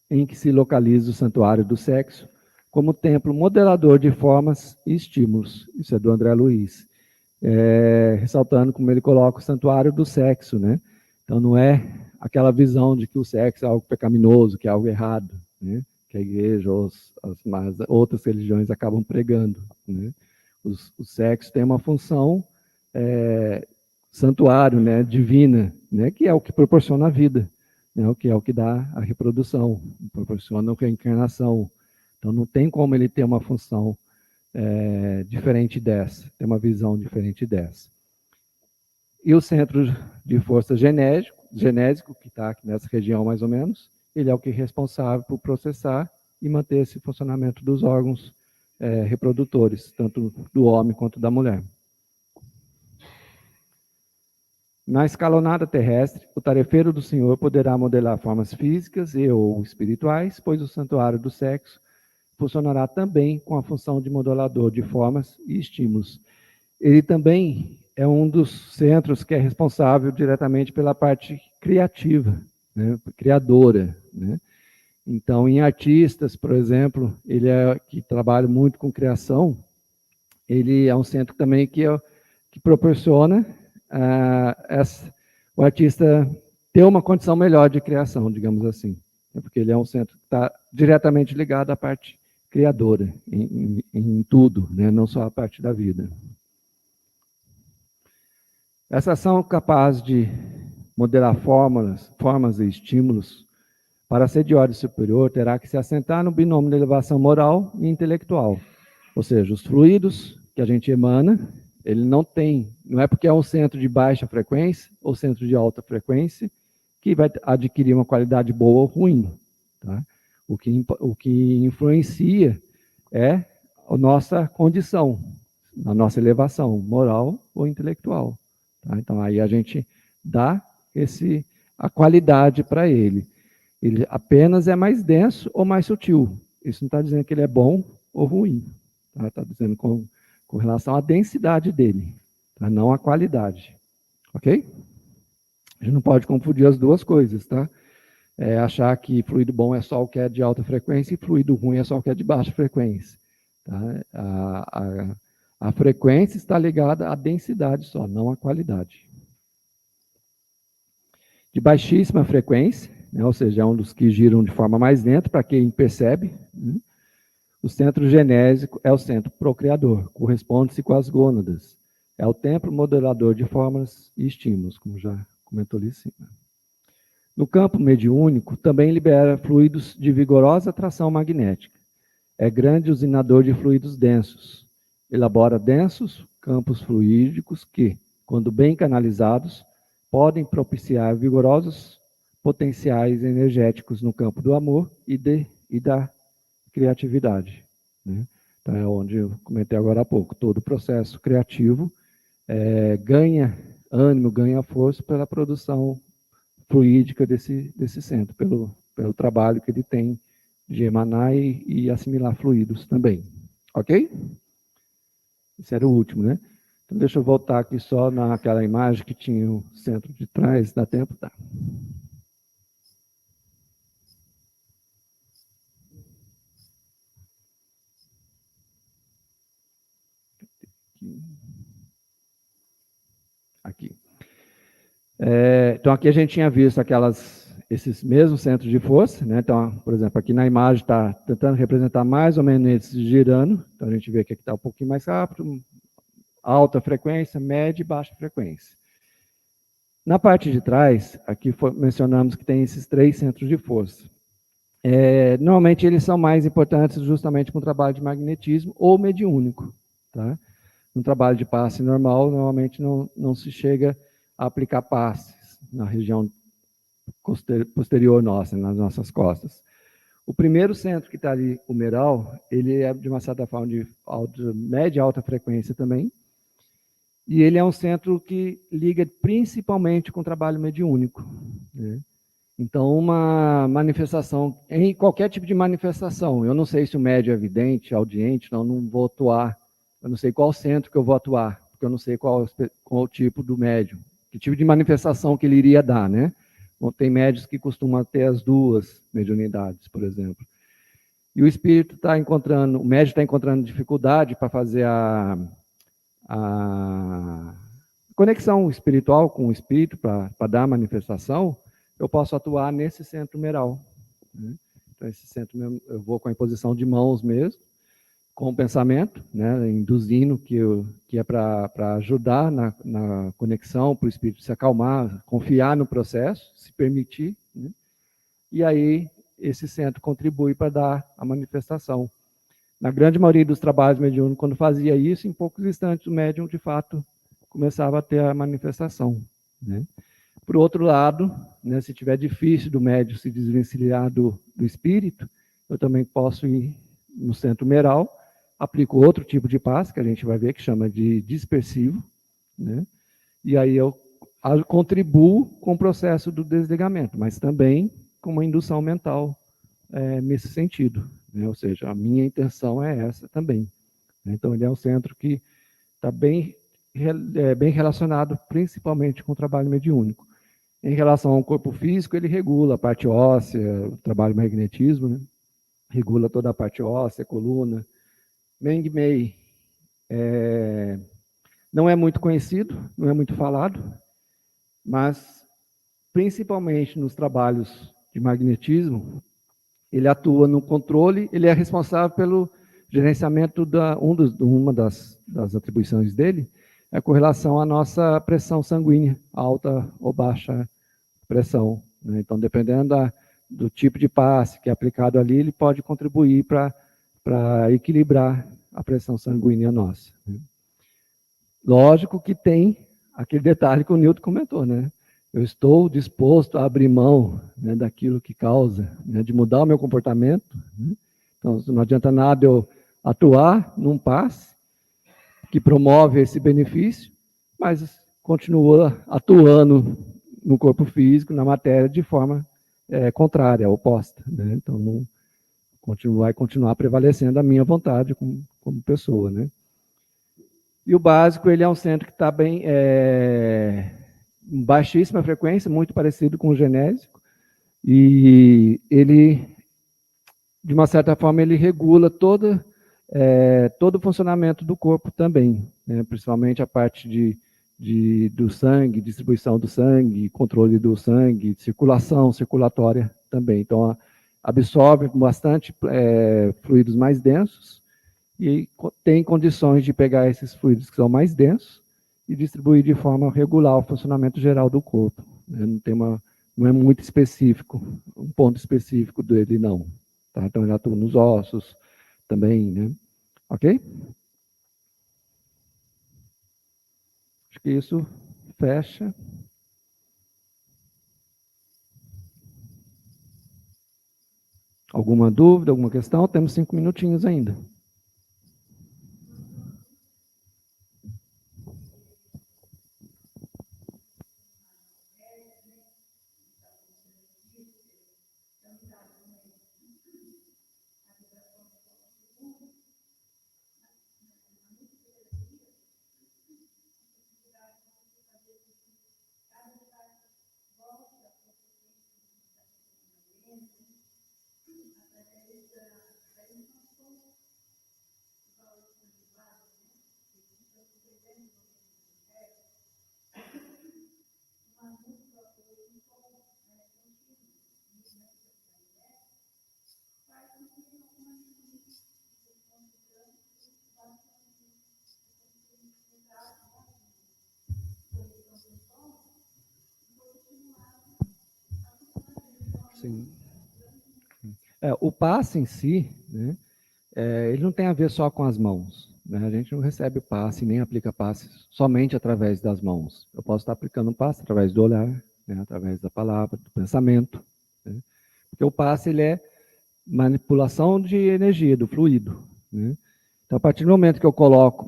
Speaker 2: em que se localiza o santuário do sexo, como templo modelador de formas e estímulos. Isso é do André Luiz. Ressaltando como ele coloca o santuário do sexo, né? Então, não é aquela visão de que o sexo é algo pecaminoso, que é algo errado, né? Que a igreja ou as outras religiões acabam pregando, né? O sexo tem uma função santuário, né? Divina, né? Que é o que proporciona a vida, né? O que é o que dá a reprodução, proporciona a reencarnação. Então, não tem como ele ter uma função diferente dessa, tem uma visão diferente dessa. E o centro de força genésico, que está aqui nessa região mais ou menos, ele é o que é responsável por processar e manter esse funcionamento dos órgãos reprodutores, tanto do homem quanto da mulher. Na escalonada terrestre, o tarefeiro do Senhor poderá modelar formas físicas e ou espirituais, pois o santuário do sexo funcionará também com a função de modelador de formas e estímulos. Ele também é um dos centros que é responsável diretamente pela parte criativa, né, criadora, né? Então, em artistas, por exemplo, ele que trabalha muito com criação, ele é um centro também que proporciona o artista ter uma condição melhor de criação, digamos assim, porque ele é um centro que está diretamente ligado à parte criadora, em tudo, né? Não só a parte da vida. Essa ação é capaz de modelar formas e estímulos para ser de ordem superior terá que se assentar no binômio da elevação moral e intelectual. Ou seja, os fluidos que a gente emana, ele não é porque é um centro de baixa frequência ou centro de alta frequência que vai adquirir uma qualidade boa ou ruim. Tá? O que influencia é a nossa condição, a nossa elevação moral ou intelectual. Tá? Então, aí a gente dá a qualidade para ele. Ele apenas é mais denso ou mais sutil. Isso não está dizendo que ele é bom ou ruim. Está dizendo com relação à densidade dele, tá? Não à qualidade. Ok? A gente não pode confundir as duas coisas, tá? Achar que fluido bom é só o que é de alta frequência e fluido ruim é só o que é de baixa frequência. Tá? A frequência está ligada à densidade só, não à qualidade. De baixíssima frequência, né, ou seja, é um dos que giram de forma mais lenta, para quem percebe, né? O centro genésico é o centro procriador, corresponde-se com as gônadas. É o templo modelador de formas e estímulos, como já comentou ali em cima. No campo mediúnico, também libera fluidos de vigorosa atração magnética. É grande usinador de fluidos densos. Elabora densos campos fluídicos que, quando bem canalizados, podem propiciar vigorosos potenciais energéticos no campo do amor e da criatividade. Né? Então, é onde eu comentei agora há pouco. Todo o processo criativo ganha ânimo, ganha força pela produção fluídica desse centro, pelo trabalho que ele tem de emanar e assimilar fluidos também. Ok? Esse era o último, né? Então, deixa eu voltar aqui só naquela imagem que tinha o centro de trás, dá tempo? Tá. Aqui. Então, aqui a gente tinha visto aquelas esses mesmos centros de força, né? Então, por exemplo, aqui na imagem está tentando representar mais ou menos esses girando. Então, a gente vê que aqui está um pouquinho mais rápido, alta frequência, média e baixa frequência. Na parte de trás, aqui mencionamos que tem esses 3 centros de força. Normalmente, eles são mais importantes justamente com o trabalho de magnetismo ou mediúnico. Tá? No trabalho de passe normal, normalmente não se chega a aplicar passes na região posterior nossa, nas nossas costas. O primeiro centro que está ali, o humeral, ele é de uma certa forma de média e alta frequência também, e ele é um centro que liga principalmente com o trabalho mediúnico. Né? Então, uma manifestação, em qualquer tipo de manifestação, eu não sei se o médio é vidente, audiente, não vou atuar, eu não sei qual centro que eu vou atuar, porque eu não sei qual o tipo do médium, que tipo de manifestação que ele iria dar, né? Tem médios que costumam ter as 2 mediunidades, por exemplo. E o espírito está encontrando, o médium está encontrando dificuldade para fazer a conexão espiritual com o espírito, para dar a manifestação, eu posso atuar nesse centro humeral. Né? Então, esse centro, eu vou com a imposição de mãos mesmo, com o pensamento, né, induzindo que é para ajudar na conexão, para o espírito se acalmar, confiar no processo, se permitir. Né? E aí, esse centro contribui para dar a manifestação. Na grande maioria dos trabalhos mediúnicos, quando fazia isso, em poucos instantes o médium, de fato, começava a ter a manifestação. Né? Por outro lado, né, se tiver difícil do médium se desvencilhar do espírito, eu também posso ir no centro humeral, aplico outro tipo de passe, que a gente vai ver, que chama de dispersivo, né? E aí eu contribuo com o processo do desligamento, mas também com uma indução mental nesse sentido. Né? Ou seja, a minha intenção é essa também. Então, ele é um centro que está bem relacionado, principalmente com o trabalho mediúnico. Em relação ao corpo físico, ele regula a parte óssea, o trabalho magnetismo, né? Regula toda a parte óssea, coluna. Meng Mei não é muito conhecido, não é muito falado, mas principalmente nos trabalhos de magnetismo, ele atua no controle, ele é responsável pelo gerenciamento uma das atribuições dele, é com relação à nossa pressão sanguínea, alta ou baixa pressão. Né? Então, dependendo do tipo de passe que é aplicado ali, ele pode contribuir para equilibrar a pressão sanguínea nossa. Né? Lógico que tem aquele detalhe que o Newton comentou, né? Eu estou disposto a abrir mão, né, daquilo que causa, né, de mudar o meu comportamento. Né? Então, não adianta nada eu atuar num passe que promove esse benefício, mas continua atuando no corpo físico, na matéria, de forma contrária, oposta. Né? Então, não vai continuar prevalecendo a minha vontade como pessoa. Né? E o básico, ele é um centro que está bem em baixíssima frequência, muito parecido com o genésico, e ele, de uma certa forma, ele regula todo o funcionamento do corpo também, né? Principalmente a parte do sangue, distribuição do sangue, controle do sangue, circulação circulatória também. Então, absorve bastante fluidos mais densos e tem condições de pegar esses fluidos que são mais densos e distribuir de forma regular o funcionamento geral do corpo. Não é muito específico, um ponto específico dele, não. Tá? Então, ele atua nos ossos também, né? Ok? Acho que isso fecha. Alguma dúvida, alguma questão? Temos 5 minutinhos ainda. Sim. O passe em si, né, ele não tem a ver só com as mãos. Né? A gente não recebe passe, nem aplica passe somente através das mãos. Eu posso estar aplicando um passe através do olhar, né, através da palavra, do pensamento. Né? Porque o passe ele é manipulação de energia, do fluido. Né? Então, a partir do momento que eu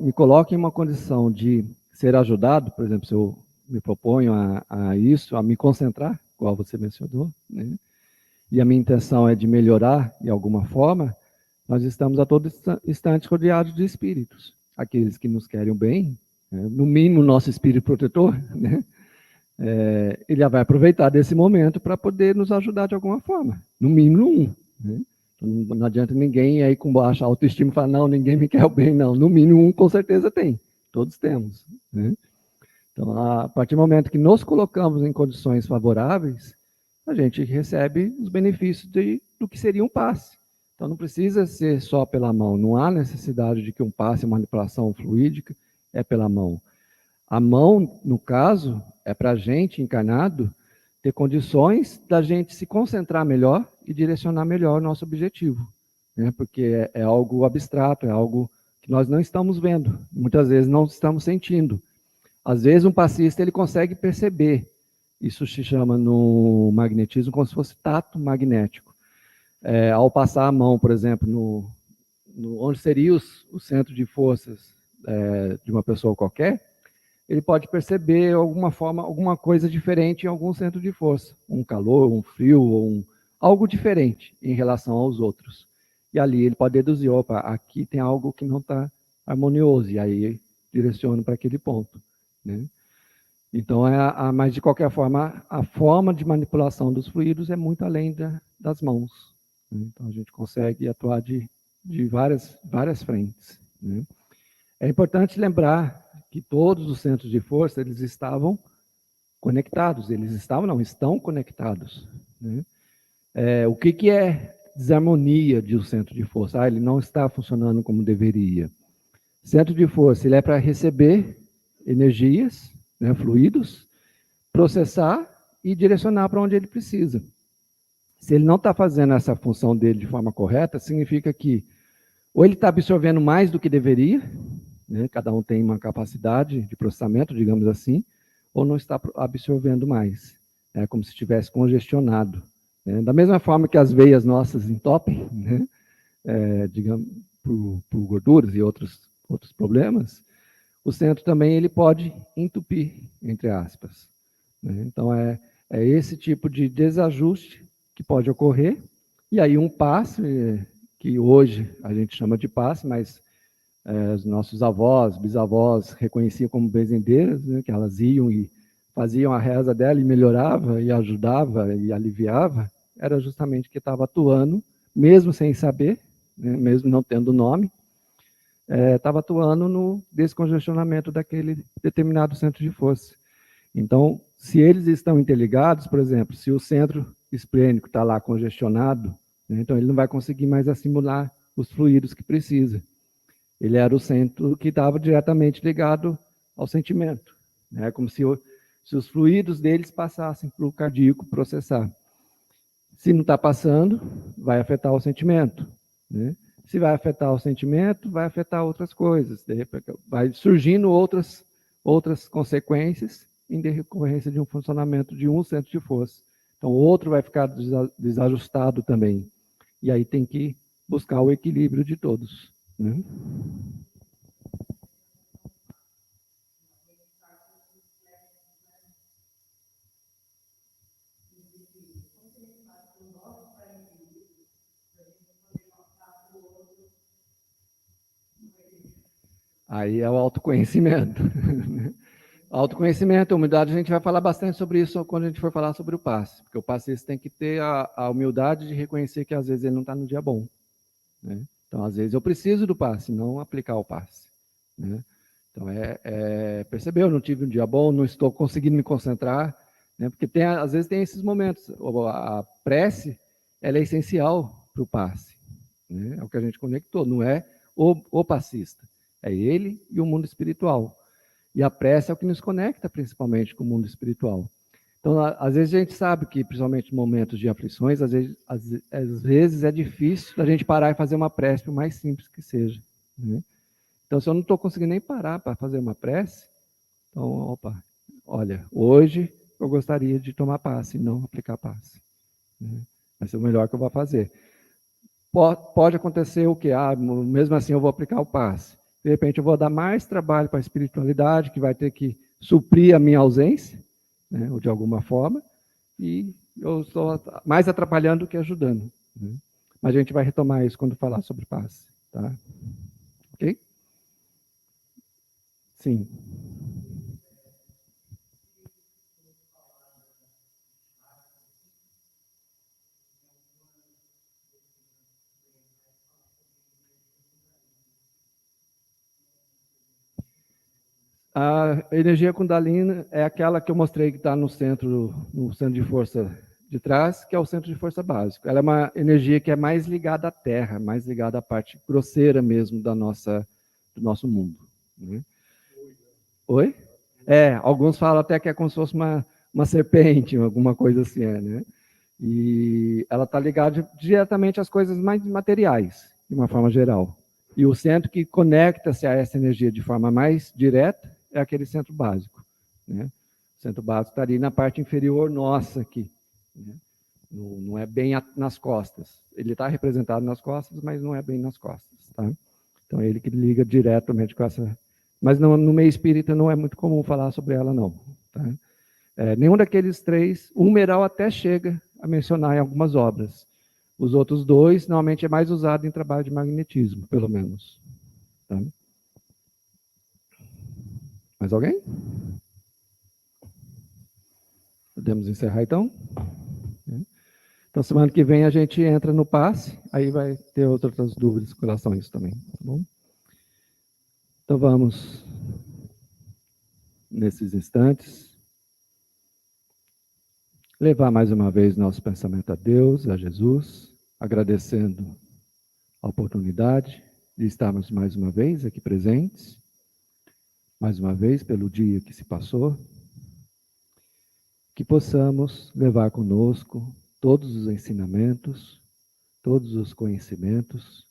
Speaker 2: me coloco em uma condição de ser ajudado, por exemplo, se eu me proponho a isso, a me concentrar, igual você mencionou, né? E a minha intenção é de melhorar de alguma forma, nós estamos a todo instante rodeados de espíritos. Aqueles que nos querem o bem, né? No mínimo nosso espírito protetor, né? Ele já vai aproveitar desse momento para poder nos ajudar de alguma forma. No mínimo um. Né? Não adianta ninguém aí com baixa autoestima falar, não, ninguém me quer o bem, não. No mínimo um com certeza tem. Todos temos. Né? Então, a partir do momento que nos colocamos em condições favoráveis, a gente recebe os benefícios do que seria um passe. Então, não precisa ser só pela mão. Não há necessidade de que um passe, uma manipulação fluídica, é pela mão. A mão, no caso, é para a gente, encarnado, ter condições da gente se concentrar melhor e direcionar melhor o nosso objetivo. Né? Porque é algo abstrato, é algo que nós não estamos vendo, muitas vezes não estamos sentindo. Às vezes um passista ele consegue perceber. Isso se chama no magnetismo como se fosse tato magnético. Ao passar a mão, por exemplo, onde seria o centro de forças de uma pessoa qualquer, ele pode perceber alguma coisa diferente em algum centro de força. Um calor, um frio, algo diferente em relação aos outros. E ali ele pode deduzir, opa, aqui tem algo que não está harmonioso, e aí direciona para aquele ponto. Né? Então, mas de qualquer forma, a forma de manipulação dos fluidos é muito além das mãos. Né? Então, a gente consegue atuar de várias frentes. Né? É importante lembrar que todos os centros de força eles estavam conectados. Estão conectados. Né? O que é desarmonia de um centro de força? Ele não está funcionando como deveria. Centro de força ele é para receber energias, né, fluidos, processar e direcionar para onde ele precisa. Se ele não está fazendo essa função dele de forma correta, significa que ou ele está absorvendo mais do que deveria, né, cada um tem uma capacidade de processamento, digamos assim, ou não está absorvendo mais. É como se estivesse congestionado. Né? Da mesma forma que as veias nossas entopem, né, digamos, por gorduras e outros problemas, o centro também ele pode entupir, entre aspas. Né? Então, é esse tipo de desajuste que pode ocorrer, e aí um passe, que hoje a gente chama de passe, mas os nossos avós, bisavós reconheciam como benzendeiras, né, que elas iam e faziam a reza dela e melhorava, e ajudava, e aliviava, era justamente que estava atuando, mesmo sem saber, né, mesmo não tendo nome, estava atuando no descongestionamento daquele determinado centro de força. Então, se eles estão interligados, por exemplo, se o centro esplênico está lá congestionado, né, então ele não vai conseguir mais assimilar os fluidos que precisa. Ele era o centro que estava diretamente ligado ao sentimento. Né, como se os fluidos deles passassem para o cardíaco processar. Se não está passando, vai afetar o sentimento. Né? Se vai afetar o sentimento, vai afetar outras coisas. De repente, vai surgindo outras consequências em decorrência de um funcionamento de um centro de força. Então, o outro vai ficar desajustado também. E aí tem que buscar o equilíbrio de todos. Né? Aí é o autoconhecimento. Autoconhecimento, humildade, a gente vai falar bastante sobre isso quando a gente for falar sobre o passe, porque o passista tem que ter a humildade de reconhecer que às vezes ele não está no dia bom. Né? Então, às vezes eu preciso do passe, não aplicar o passe. Né? Então, perceber, eu não tive um dia bom, não estou conseguindo me concentrar, né? Porque às vezes tem esses momentos. A prece, ela é essencial para o passe. Né? É o que a gente conectou, não é o passista. É ele e o mundo espiritual. E a prece é o que nos conecta principalmente com o mundo espiritual. Então, às vezes a gente sabe que, principalmente em momentos de aflições, às vezes é difícil a gente parar e fazer uma prece, por mais simples que seja, né? Então, se eu não estou conseguindo nem parar para fazer uma prece, então, opa, olha, hoje eu gostaria de tomar passe, não aplicar passe, né? Vai ser o melhor que eu vou fazer. Pode acontecer o quê? Mesmo assim eu vou aplicar o passe. De repente eu vou dar mais trabalho para a espiritualidade, que vai ter que suprir a minha ausência, né, ou de alguma forma, e eu estou mais atrapalhando do que ajudando, né? Mas a gente vai retomar isso quando falar sobre passe, tá? Ok? Sim. A energia Kundalini é aquela que eu mostrei que está no centro de força de trás, que é o centro de força básico. Ela é uma energia que é mais ligada à Terra, mais ligada à parte grosseira mesmo do nosso mundo, né? Oi? Alguns falam até que é como se fosse uma serpente, alguma coisa assim, né? E ela está ligada diretamente às coisas mais materiais, de uma forma geral. E o centro que conecta-se a essa energia de forma mais direta é aquele centro básico, né? O centro básico está ali na parte inferior nossa aqui, né? Não é bem nas costas. Ele está representado nas costas, mas não é bem nas costas, tá? Então é ele que liga diretamente com essa. Mas no meio espírita não é muito comum falar sobre ela, não, tá? Nenhum daqueles três, o Umeral até chega a mencionar em algumas obras. Os outros dois, normalmente, é mais usado em trabalho de magnetismo, pelo menos. Tá? Mais alguém? Podemos encerrar, então? Então, semana que vem a gente entra no passe, aí vai ter outras dúvidas com relação a isso também, tá bom? Então, vamos, nesses instantes, levar mais uma vez nosso pensamento a Deus, a Jesus, agradecendo a oportunidade de estarmos mais uma vez aqui presentes, mais uma vez pelo dia que se passou, que possamos levar conosco todos os ensinamentos, todos os conhecimentos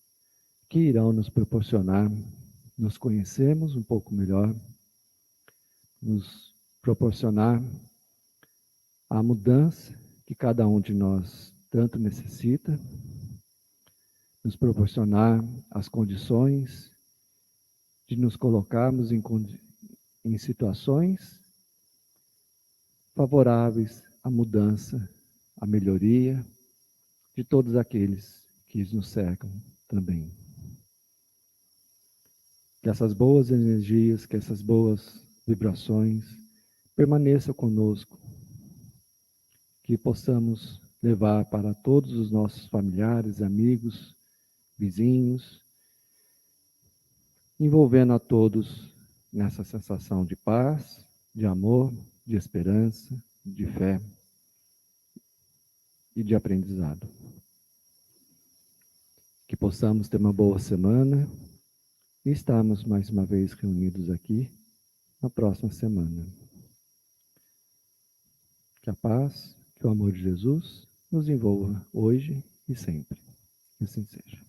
Speaker 2: que irão nos proporcionar nos conhecermos um pouco melhor, nos proporcionar a mudança que cada um de nós tanto necessita, nos proporcionar as condições de nos colocarmos em situações favoráveis à mudança, à melhoria de todos aqueles que nos cercam também. Que essas boas energias, que essas boas vibrações permaneçam conosco, que possamos levar para todos os nossos familiares, amigos, vizinhos, envolvendo a todos nessa sensação de paz, de amor, de esperança, de fé e de aprendizado. Que possamos ter uma boa semana e estarmos mais uma vez reunidos aqui na próxima semana. Que a paz, que o amor de Jesus nos envolva hoje e sempre. Que assim seja.